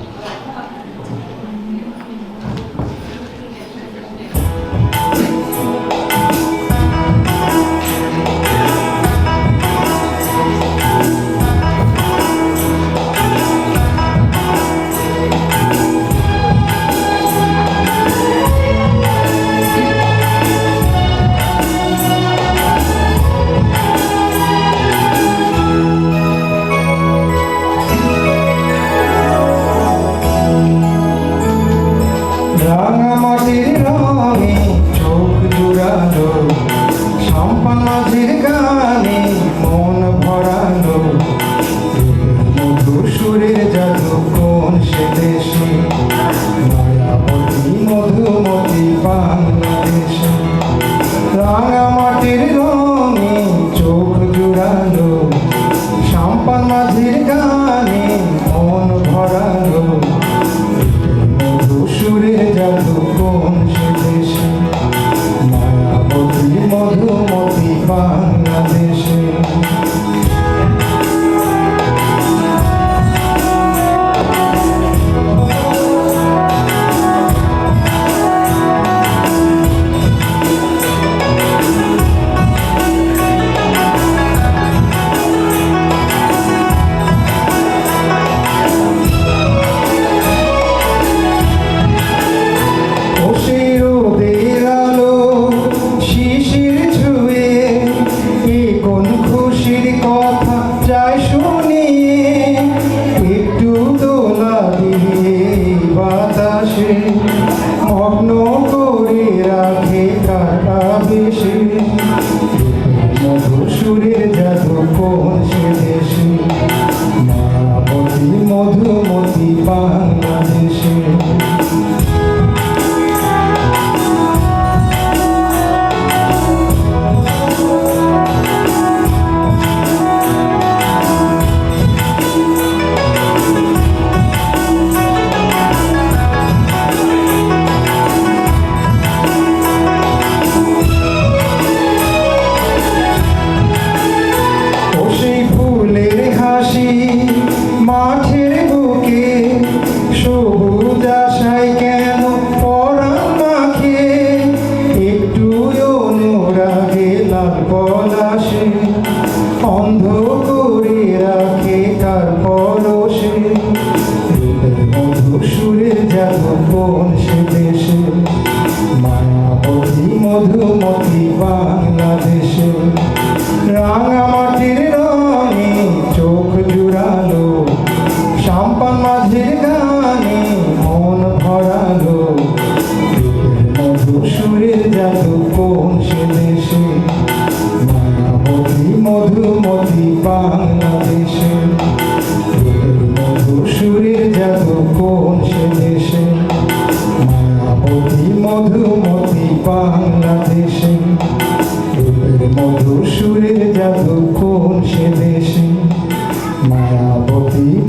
Speaker 16: রাঙামাটির রঙে চোখ জুড়ালো, সম্পান মাঝির গানে মন ভরালো। মধুর সুরের জাদু কোন সে দেশে, মায়াবতী মধুমতি বাংলাদেশে। রাঙামাটির রঙে চোখ জুড়ালো, সম্পান মাঝির গানে মন ভরালো। সুরে জাদু কোন সে দেশে, মায়াবতী মধুমতি বাংলাদেশে।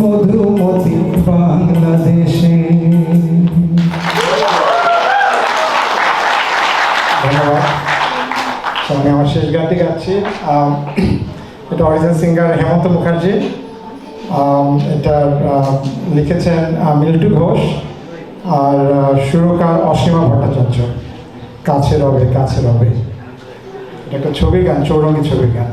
Speaker 16: মধুমতি বাংলাদেশে। ধন্যবাদ। আমি আমার শেষ গানটি গাচ্ছি। এটা অরিজিনাল সিঙ্গার হেমন্ত মুখার্জি, এটা লিখেছেন মিল্টু ঘোষ, আর সুরকার অসীমা ভট্টাচার্য। কাছে রবে কাছে রবে, এটা একটা ছবির গান, চৌরঙ্গি ছবির গান।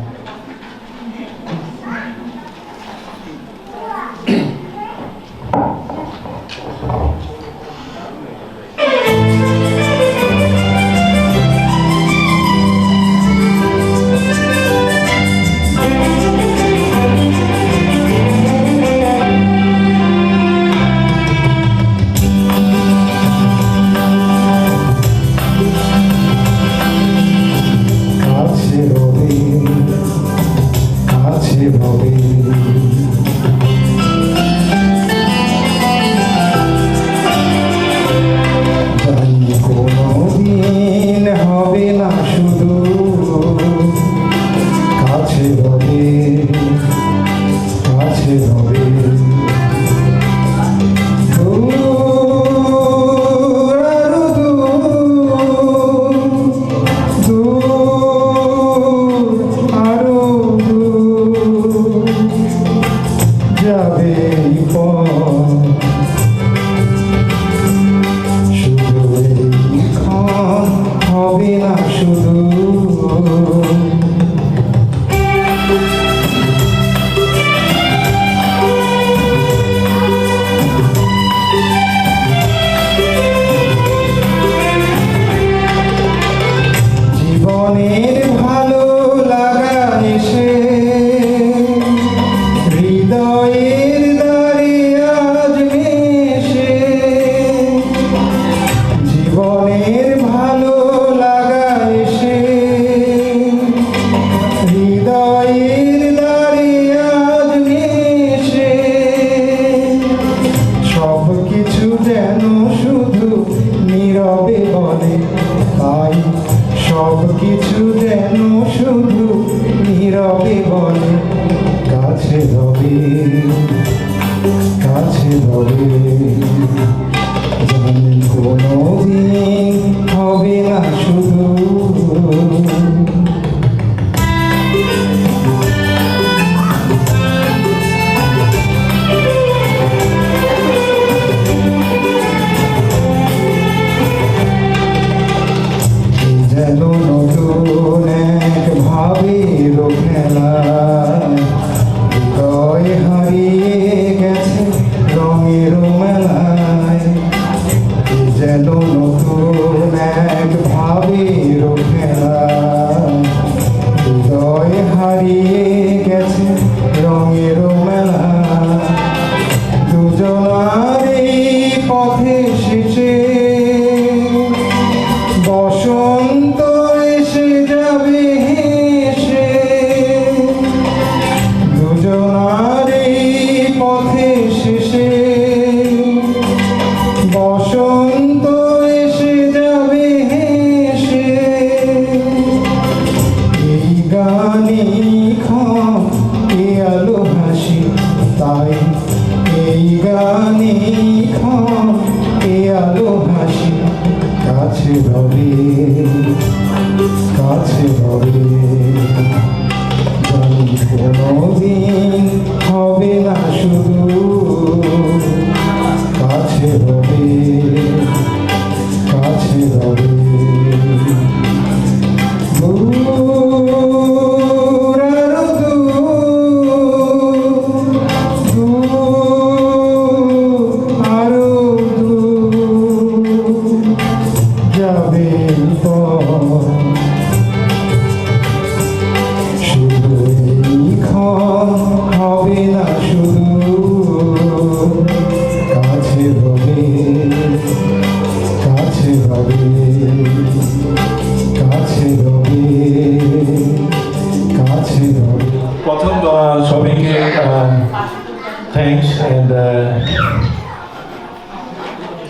Speaker 17: থ্যাঙ্কস অ্যান্ড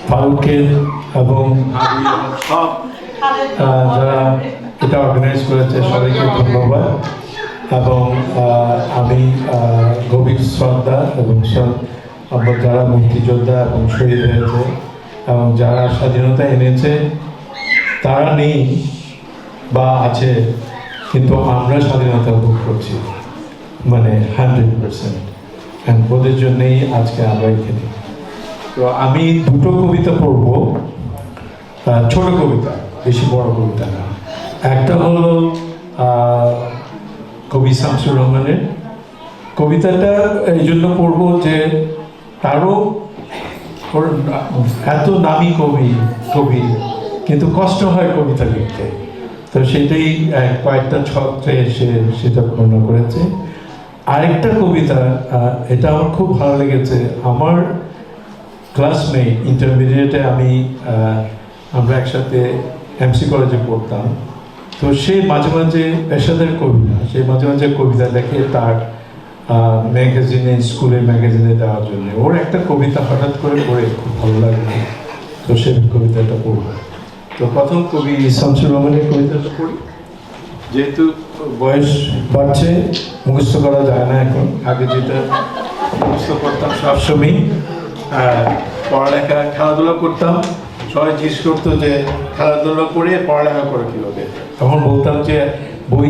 Speaker 17: ফারুককে এবং সব যারা এটা অর্গানাইজ করেছে সবাইকে ধন্যবাদ। এবং আমি গভীর শ্রদ্ধা এবং আমরা যারা মুক্তিযোদ্ধা এবং শহীদ হয়েছে এবং যারা স্বাধীনতা এনেছে তারা নেই বা আছে, কিন্তু আমরা স্বাধীনতা ভোগ করছি মানে 100%, ওদের জন্যই আজকে আমরা এখানে। তো আমি দুটো কবিতা পড়ব, ছোট কবিতা, বেশি বড় কবিতা না। একটা হলো কবি শামসুর রহমানের কবিতাটা এই জন্য পড়ব যে তারও এত নামী কবি কিন্তু কষ্ট হয় কবিতা লিখতে, তো সেটাই কয়েকটা ছত্রে সেটা বর্ণনা করেছে। আরেকটা কবিতা, এটা আমার খুব ভালো লেগেছে, আমার ক্লাসমেট ইন্টারমিডিয়েটে আমরা একসাথে এমসি কলেজে পড়তাম, তো সে মাঝে মাঝে পেশাদার কবি না, সে মাঝে মাঝে কবিতা লেখে তার ম্যাগাজিনে, স্কুলের ম্যাগাজিনে দেওয়ার জন্য। ওর একটা কবিতা হঠাৎ করে পড়ে খুব ভালো লাগে, তো সে কবিতাটা পড়ব। তো প্রথম কবি শামসুর রহমানের কবিতাটা পড়ি, যেহেতু বয়স বাড়ছে মুখস্থ করা যায় না এখন, আগে যেটা মুখস্থ করতাম সবসময়, পড়ালেখা খেলাধুলা করতাম, সবাই জিজ্ঞেস করতো যে খেলাধুলা করে পড়ালেখা করে কীভাবে, তখন বলতাম যে বই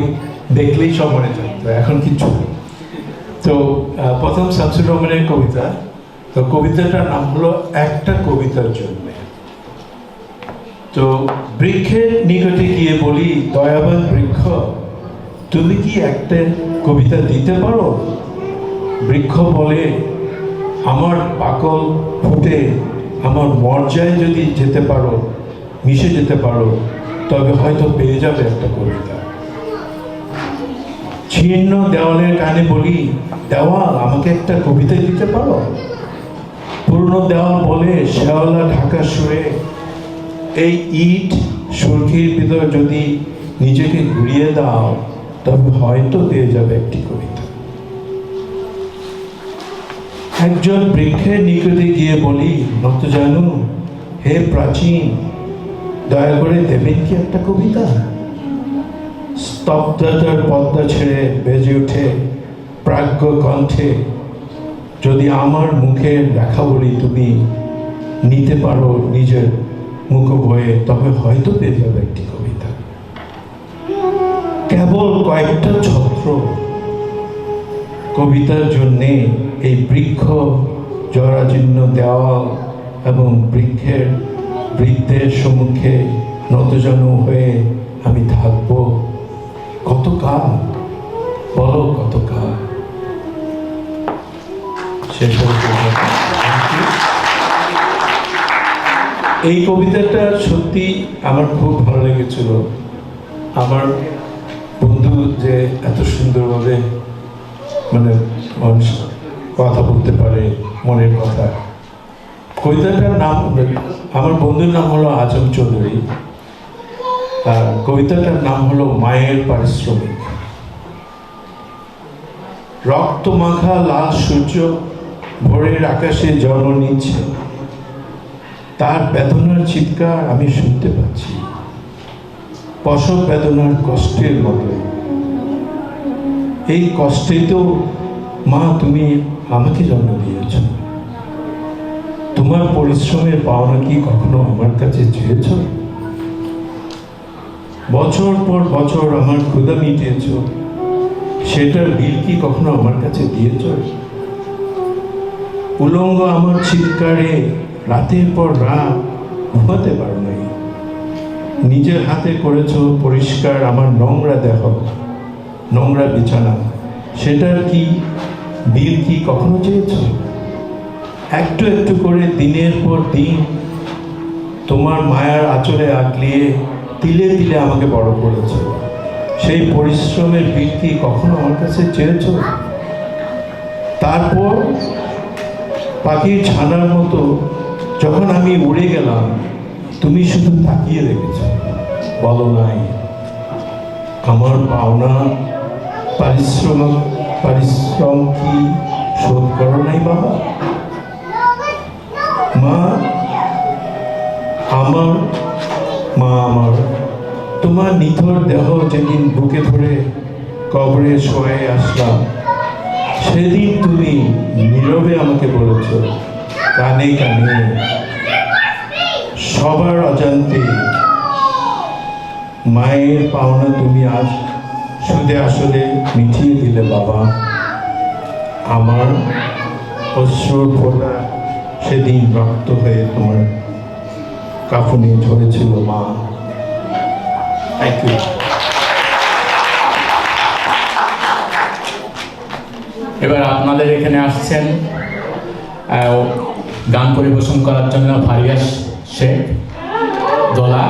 Speaker 17: দেখলেই সব মনে থাকতো, এখন কিচ্ছু নেই। তো প্রথম শামসুর রহমানের কবিতা, তো কবিতাটার নাম হলো একটা কবিতার জন্য। তো বৃক্ষের নিকটে গিয়ে বলি, দয়াবান বৃক্ষ তুমি কি একটা কবিতা দিতে পারো? বৃক্ষ বলে, আমার পাকল ফুটে আমার মর্যায় যদি যেতে পারো, মিশে যেতে পারো, তবে হয়তো পেয়ে যাবে একটা কবিতা। ছিন্ন দেওয়ালের কানে বলি, দেওয়াল আমাকে একটা কবিতা দিতে পারো? পুরনো দেওয়াল বলে, শেওলা ঢাকা সুরে, এই ইট সুরকির ভিতর যদি নিজেকে ঘুরিয়ে দাও, তবে হয়তো পেয়ে যাবে একটি কবিতা। একজন বৃক্ষের নিকটে গিয়ে বলি, নত জানু হে প্রাচীন, দয়া করে দেবেন কি একটা কবিতা? স্তব্ধতার পদ্মা ছেড়ে বেজে ওঠে প্রাজ্ঞ কণ্ঠে, যদি আমার মুখের লেখা বলি তুমি নিতে পারো নিজের মুখ বয়ে, তবে হয়তো পেয়ে যাবে একটি কবিতা। কেবল কয়েকটা ছত্র কবিতার জন্যে এই বৃক্ষ, জরাজীর্ণ দেওয়াল এবং বৃদ্ধের সম্মুখে নতজানু হয়ে আমি থাকব কতকাল, বলো কতকাল। শেষ এই কবিতাটা সত্যি আমার খুব ভালো লেগেছিল। আমার বন্ধু যে এত সুন্দরভাবে মানে কথা বলতে পারে, মনের কথা। কবিতাটার নাম, আমার বন্ধুর নাম হলো আজম চৌধুরী, আর কবিতাটার নাম হলো মায়ের পারিশ্রমিক। রক্ত মাখা লাল সূর্য ভোরের আকাশে জন্ম নিচ্ছে, তার বেদনার চিৎকার আমি শুনতে পাচ্ছি, প্রসব বেদনার কষ্টের মতো। এই কষ্টে তো মা তুমি আমাকে জন্ম দিয়েছ, তোমার পরিশ্রমের পাওনা কি কখনো আমার কাছে চেয়েছ? বছর পর বছর আমার ক্ষুধা মিটিয়েছ, সেটার বিল কি কখনো আমার কাছে দিয়েছ? উলঙ্গ আমার চিৎকারে রাতের পর রাত ঘুমাতে পারো নাই, নিজের হাতে করেছ পরিষ্কার আমার নোংরা দেহ, নোংরা বিছানা, সেটার কি বিল কি কখনো চেয়েছ? একটু একটু করে দিনের পর দিন তোমার মায়ার আঁচলে আগলিয়ে তিলে তিলে আমাকে বড় করেছ, সেই পরিশ্রমের বিল কি কখনো আমার কাছে চেয়েছ? তারপর পাখির ছানার মতো যখন আমি উড়ে গেলাম, তুমি শুধু তাকিয়ে রেখেছ, বলো নাই আমার পাওনা পরিশ্রম কি শোধ করো নাই বাবা? মা আমার তোমার নিথর দেহ যেদিন বুকে ধরে কবরে শোয়াই আসলাম, সেদিন তুমি নীরবে আমাকে বলেছ, কানে কানে সবার অজান্তে, মায়ের পাওনা তুমি আজ সুদে আসলে মিটিয়ে দিলে বাবা। আমার অশ্রুর ফোঁটা সেদিন রক্ত হয়ে তোমার কাফনে ঝরেছিল মা। Thank you.
Speaker 1: এবার আপনাদের এখানে আসছেন গান পরিবেশন করার জন্য ফারিয়া শেখ দোলা।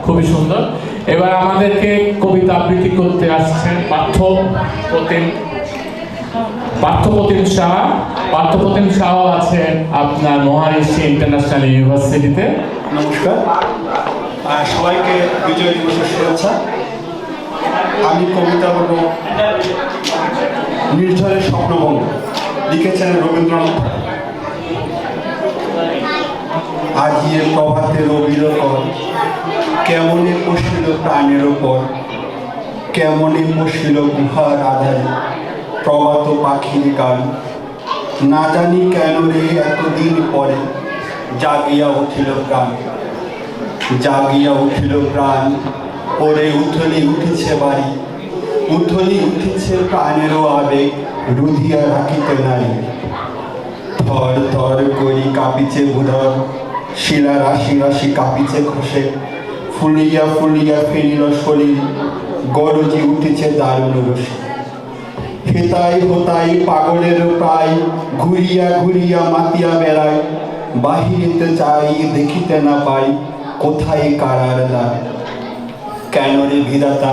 Speaker 5: খুবই সুন্দর। এবার আমাদেরকে কবিতা আবৃত্তি করতে আসছেন পার্থপ্রতিম শাহ আছেন আপনার মহারিষি ইন্টারন্যাশনাল ইউনিভার্সিটিতে।
Speaker 10: নমস্কার, সবাইকে বিজয় দিবসের শুভেচ্ছা। আমি কবিতা বলব নির্ঝরের স্বপ্নভঙ্গ, লিখেছেন রবীন্দ্রনাথ। আজিয়ে প্রভাতে রবির কর, কেমনে পশিল প্রাণের ওপর, কেমনে পশিল গুহার আধারে প্রভাত পাখির গান। না জানি কেন রে এতদিন পরে জাগিয়া উঠিল প্রাণ, জাগিয়া উঠিল প্রাণ। ওরে উঠলি উঠেছে বাড়ি, উঠলি উঠেছে প্রাণেরও আবেগ, রুধিয়া রাখিতে নারী। থর থর করি কাঁপিছে ভূধর, শিলা রাশি রাশি কাঁপিছে খসে, ফুলিয়া ফুলিয়া ফেরিল শরীর, গরজি উঠেছে দারুণ রসে। হেতাই হোতাই পাগলের প্রায়, ঘুরিয়া ঘুরিয়া মাতিয়া বেড়ায়, বাহিরেতে চাই দেখিতে না পাই, কোথায় কারার দ্বার। কেন রে বিধাতা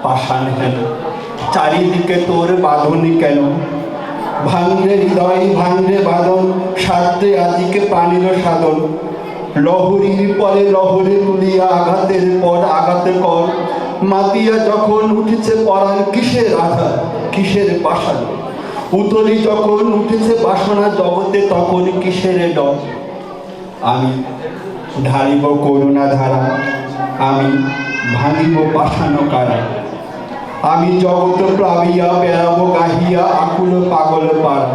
Speaker 10: পাষাণ হেন, চারিদিকে তোর বাঁধনি কেন? ভাঙরে হৃদয় ভাঙরে বাঁধন, সাধ্যে আজিকে প্রাণীর সাধন। লহরীর পরে লহরে তুলিয়া আঘাতের পর আঘাতে কর, মাতিয়া যখন উঠেছে পরাণ কিসের আঘাত কিসের পাষাণ। উতলি যখন উঠেছে বাসনা জগতে তখন কিসের ডর। আমি ঢালিব করুণা ধারা, আমি ভাঙিব পাষাণ কারা। আমি জগৎ প্লাবিয়া বেড়াবো গাহিয়া আকুল পাগল পাড়া।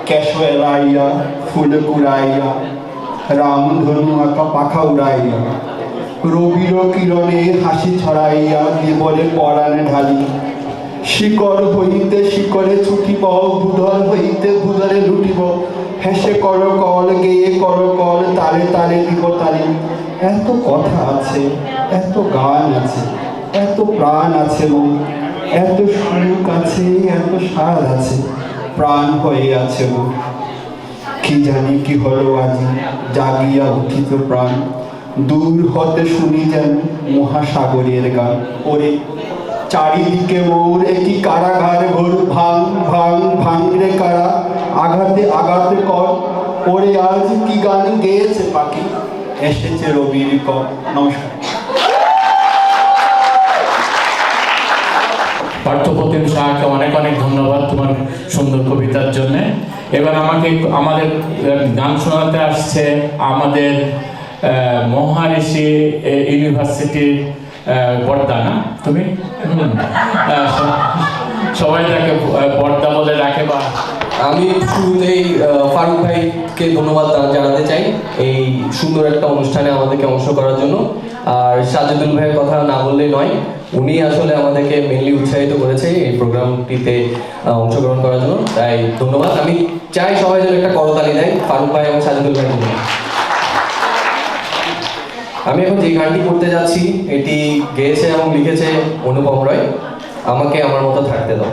Speaker 10: কেশ এলাইয়া ফুল কুড়াইয়া, রাম ধনু আঁকা পাখা উড়াইয়া, রবির কিরণে হাসি ছড়াইয়া দেবলে পরাণে ঢালি। শিকড় হইতে শিকড়ে ছুটিব, ভূধর হইতে ভূধরে লুটিব। হেসে কর কল গেয়ে কর কল, তালে তালে দিব তালি। এত কথা আছে, এত গান আছে, এত প্রাণ আছে মন, এত সুখ আছে, এত স্বাদ আছে, প্রাণ হয়ে আছে মন। কি জানি কি হলো আজি, জাগিয়া উঠিত প্রাণ। দূর হতে শুনি যেন মহাসাগরের গান। ওরে চারিদিকে মোর একই কারাগার ঘোর, ভাঙ ভাঙ ভাঙ রে কারা, আঘাতে আঘাতে কর। ওরে আজ কি গান গেয়েছে পাখি, এসেছে রবির কর। নমস্কার।
Speaker 5: পার্থপ্রতিম শাহকে অনেক অনেক ধন্যবাদ তোমার সুন্দর কবিতার জন্য। এবার আমাদের গান শোনাতে আসছে আমাদের মহারিষি ইউনিভার্সিটির বর্দা, না তুমি? সবাই তাকে বর্দা বলে রাখে। বা
Speaker 18: আমি শুরুতেই ফারুক ভাইকে ধন্যবাদ জানাতে চাই এই সুন্দর একটা অনুষ্ঠানে আমাদেরকে অংশ করার জন্য। আর সাজেদুল ভাইয়ের কথা না বললেই নয়, উনি আসলে আমাদেরকে মেনলি উৎসাহিত করেছে এই প্রোগ্রামটিতে অংশগ্রহণ করার জন্য, তাই ধন্যবাদ। আমি চাই সবাই যেন একটা করতালি দেয় ফারুক ভাই এবং সাজেদুল ভাইয়ের জন্য। আমি এখন যে গানটি করতে যাচ্ছি এটি গেয়েছে এবং লিখেছে অনুপম রয়, আমাকে আমার মতো থাকতে দাও।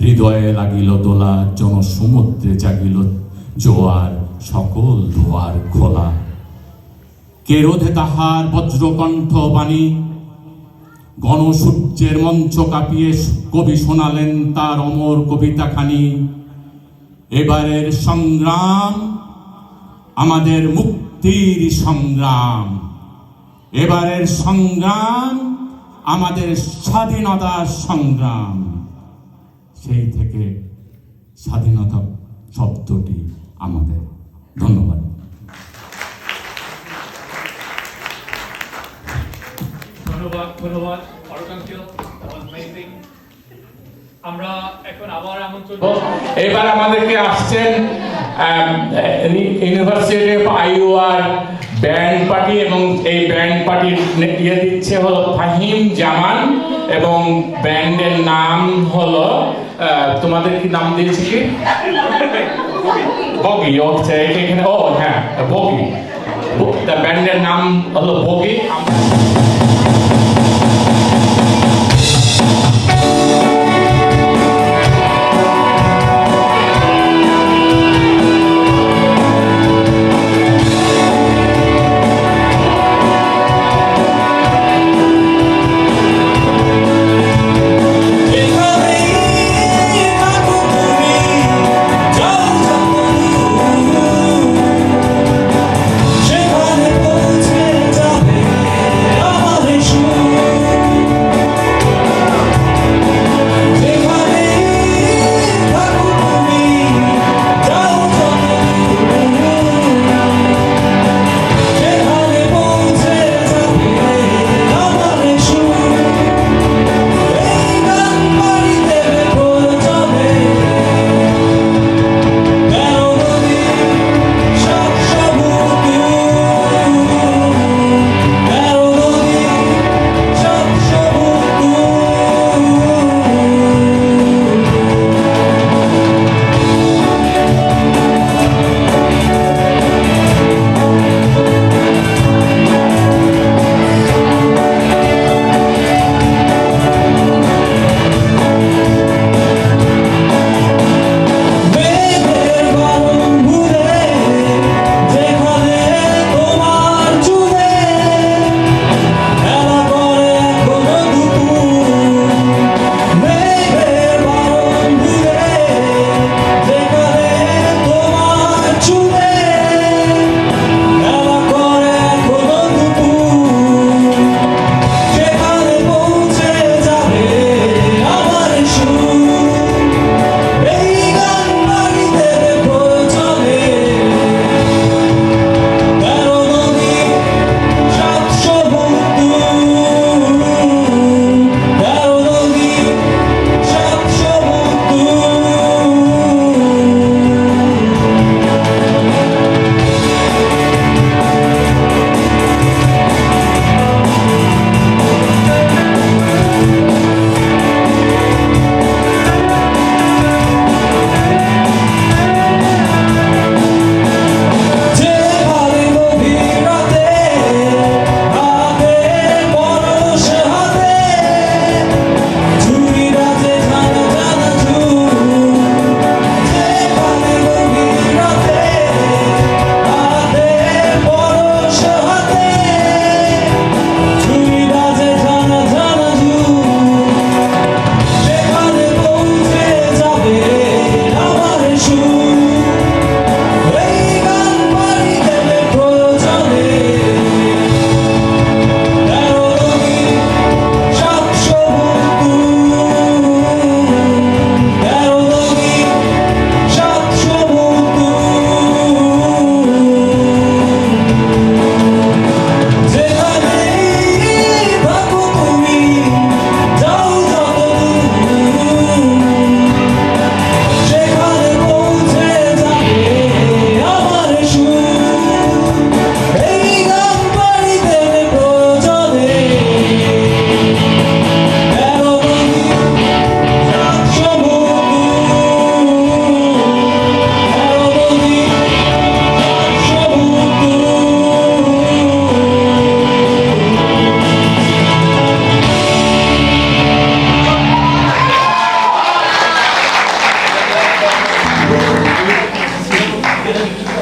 Speaker 1: হৃদয়ে লাগিল দোলা, জনসমুদ্রে জাগিল জোয়ার, সকল দুয়ার খোলা। কে রোধে তাহার বজ্রকণ্ঠ বাণী, গণসূর্যের মঞ্চ কাঁপিয়ে কবি শোনালেন তার অমর কবিতাখানি। এবারের সংগ্রাম আমাদের মুক্তির সংগ্রাম, এবারের সংগ্রাম আমাদের স্বাধীনতার সংগ্রাম। সেই থেকে স্বাধীনতা শব্দটি আমাদের। ধন্যবাদ।
Speaker 5: ধন্যবাদ ধন্যবাদ ফারুক আঙ্কেল, অ্যামেজিং। আমরা এখন আবার আমন্ত্রণ,
Speaker 1: এবার আমাদেরকে আসছেন ইউনিভার্সিটি অফ আইওয়ার ব্যান্ড পার্টি, এবং এই ব্যান্ড পার্টির ইয়ে দিচ্ছে হলো ফাহিম জামান, এবং ব্যান্ডের নাম হলো তোমাদের কি নাম দিয়েছি কি? বগি। ওকে, এখানে ও হ্যাঁ বগি, ব্যান্ডের নাম হলো বগি।
Speaker 14: যেখানে পৌঁছে যাবে আমাদের সুর।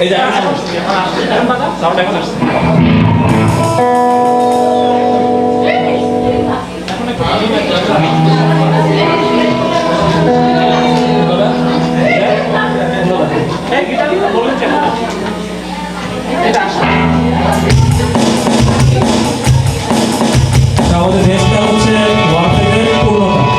Speaker 11: এই যে এখন আসছে, সাউন্ড এখন আসছে।
Speaker 5: আমাদের দেশটা হচ্ছে ওয়ার্ল্ডের পূর্ণতা।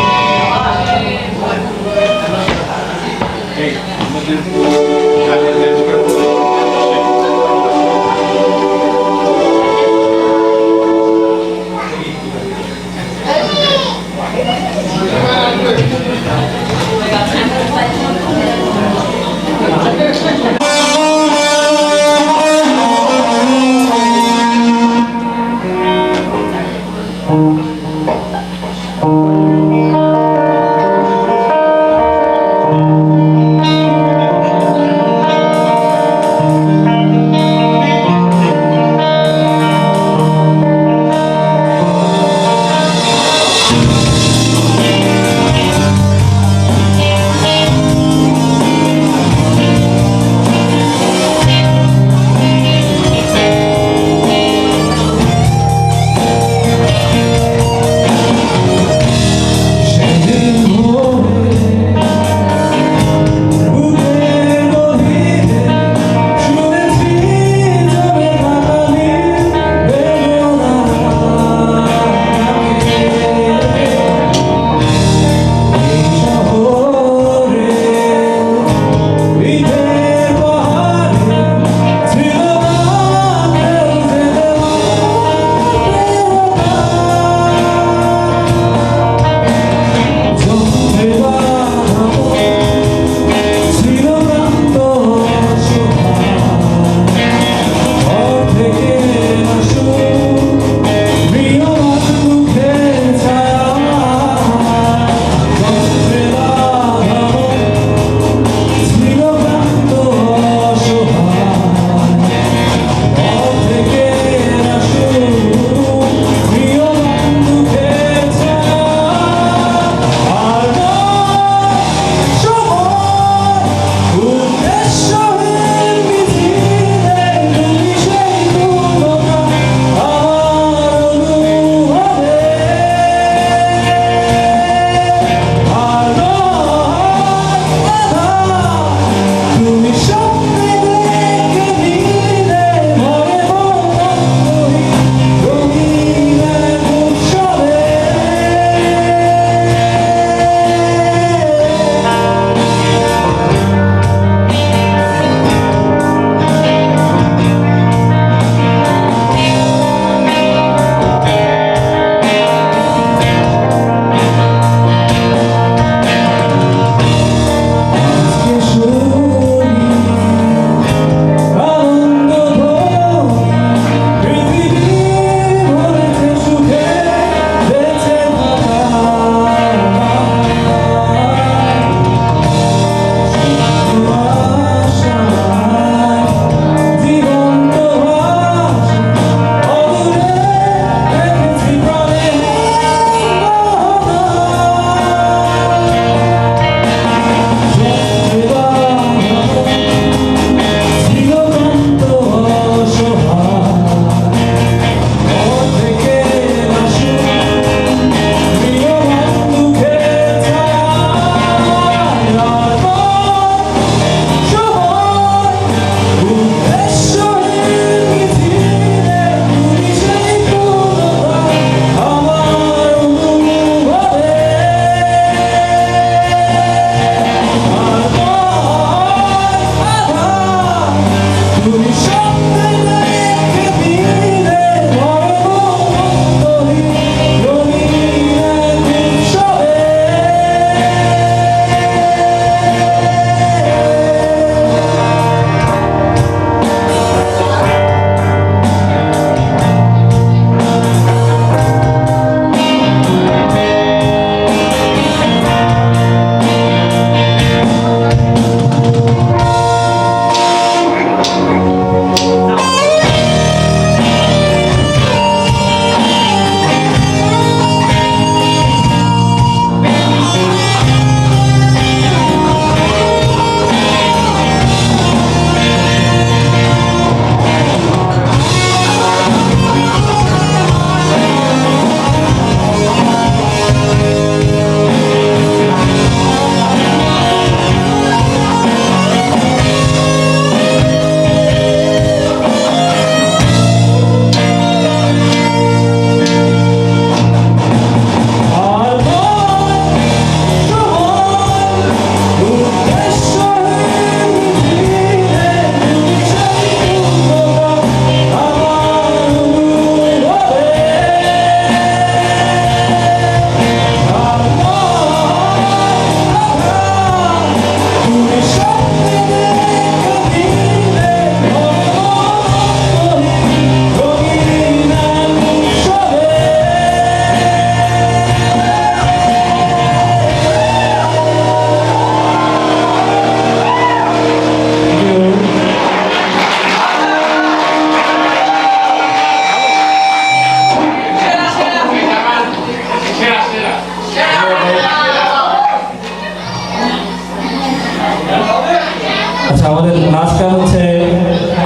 Speaker 11: আচ্ছা, আমাদের লাস্ট গান হচ্ছে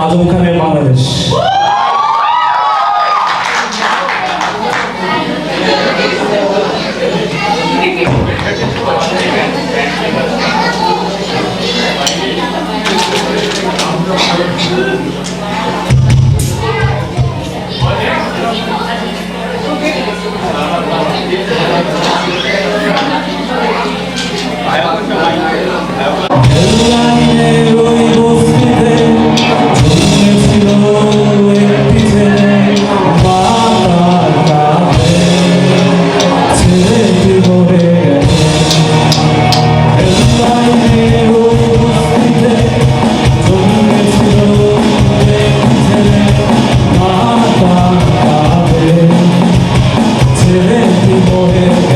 Speaker 11: আজম খানের বাংলাদেশ।
Speaker 19: ছেলে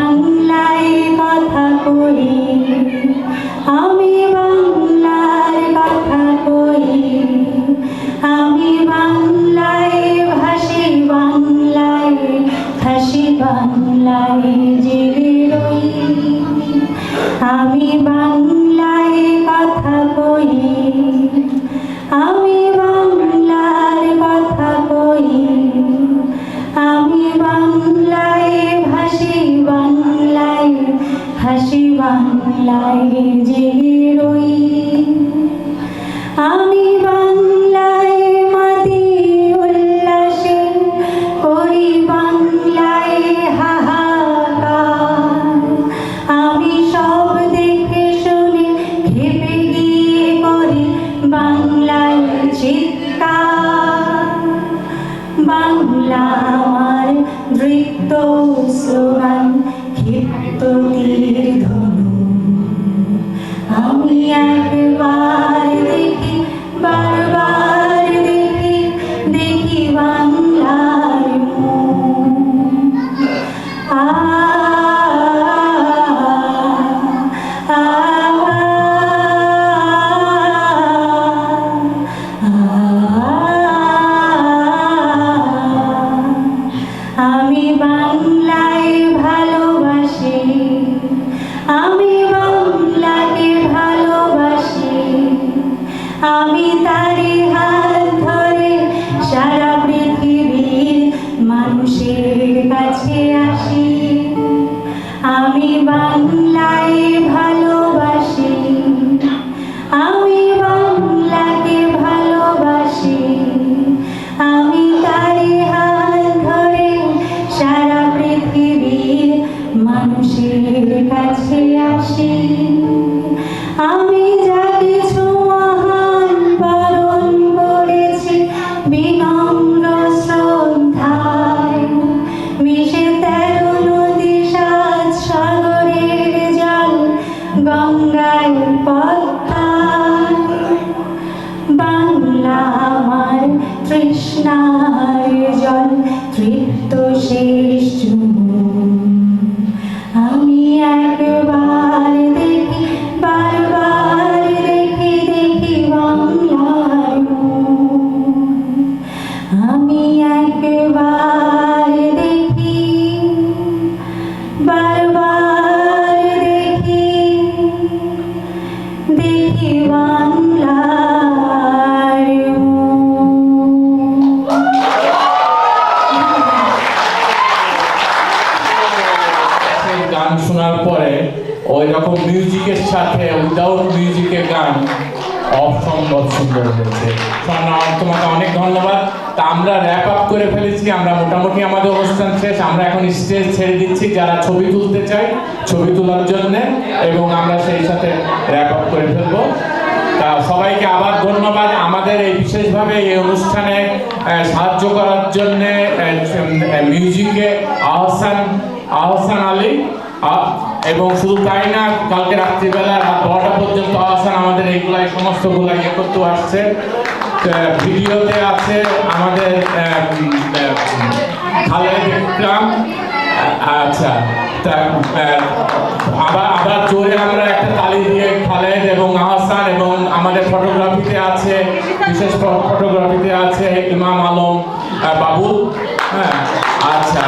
Speaker 4: বাংলায় কথা কই, আমি বাংলার কথা কই, আমি বাংলায় ভাসি, বাংলায় ভাসি, বাংলায় জেগে রই। আমি বাংলায় কথা কই, আমি বাংলার কথা কই, আমি বাংলায় ভাসি, বাংলায় ভাসি, বাংলায় জেগে রই। আমি বাংলায় মাতি উল্লাসে করি, বাংলায় হাহাকার, আমি সব দেখে শুনে খেপে গিয়ে করি বাংলায় চিৎকার। বাংলা আমার নৃত্য স্লোগান, ক্ষিপ্ত তীর ধনু, আমি একবার দেখি, বারবার দেখি, দেখি বাংলার মুখ। আ আমি বাংলায় ভালোবাসি, আমি বাংলাকে ভালোবাসি, আমি তারি হাত ধরে সারা পৃথিবীর মানুষের কাছে আসি। আমি বাংলায় ভালোবাসি, আমি বাংলাকে ভালোবাসি, আমি তারি হাত ধরে সারা পৃথিবীর মানুষের কাছে আসি। আমি যা কিছু মহান পালন করেছি বিনম্র শ্রদ্ধায়, মিশে 13 নদী 7 সাগরের জল গঙ্গায় পদ্মায়। বাংলা আমার তৃষ্ণার জল, তৃপ্ত শেষ চুমুক, আমি একবার দেখি, বারবার দেখি, দেখি বাংলার মুখ। আমি একবার দেখি, বারবার দেখি, দেখি বাংলার মুখ।
Speaker 1: গান শোনার পরে ওই রকম মিউজিকের সাথে উইদাউট মিউজিকের গান অসম্ভব সুন্দর হয়েছে। তোমাকে অনেক ধন্যবাদ। তা আমরা র্যাপ আপ করে ফেলেছি, আমরা মোটামুটি আমাদের অনুষ্ঠান শেষ। আমরা এখন স্টেজ ছেড়ে দিচ্ছি যারা ছবি তুলতে চাই ছবি তোলার জন্য, এবং আমরা সেই সাথে র্যাপ আপ করে ফেলবো। তা সবাইকে আবার ধন্যবাদ। আমাদের এই বিশেষভাবে এই অনুষ্ঠানে সাহায্য করার জন্য মিউজিকে আহসান আলী, এবং শুধু তাই না, কালকে রাত্রিবেলা রাত 12টা পর্যন্ত আহসান আমাদের এইগুলাই সমস্তগুলা ইয়ে করতে আসছে। ভিডিওতে আছে আমাদের খালেদ ইকরাম। আচ্ছা, তা আবার জোরে আমরা একটা তালি দিয়ে খালেদ এবং আহসান, এবং আমাদের ফটোগ্রাফিতে আছে, বিশেষ ফটোগ্রাফিতে আছে ইমাম আলম বাবু। হ্যাঁ, আচ্ছা,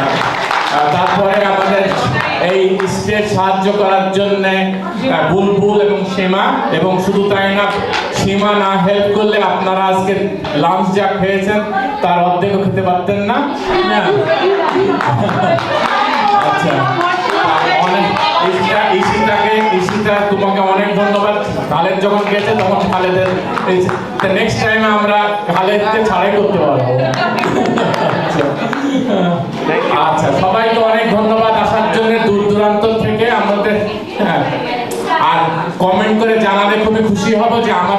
Speaker 1: তারপরে আমাদের এই স্টেজ সাহায্য করার জন্য বুলবুল এবং সীমা, এবং শুধু তাই না, সীমা না হেল্প করলে আপনারা আজকে লাঞ্চ যা খেয়েছেন তার অর্ধেকও খেতে পারতেন না। আচ্ছা, অনেক ঈশিতা তোমাকে অনেক ধন্যবাদ। খালেদ যখন গেছে তখন খালেদের নেক্সট টাইমে আমরা খালেদকে ছাড়াই করতে পারবো। আচ্ছা, সবাইকে অনেক ধন্যবাদ আসার জন্য দূর দূরান্ত থেকে আমাদের। আর কমেন্ট করে জানালে খুবই খুশি হব যে আমার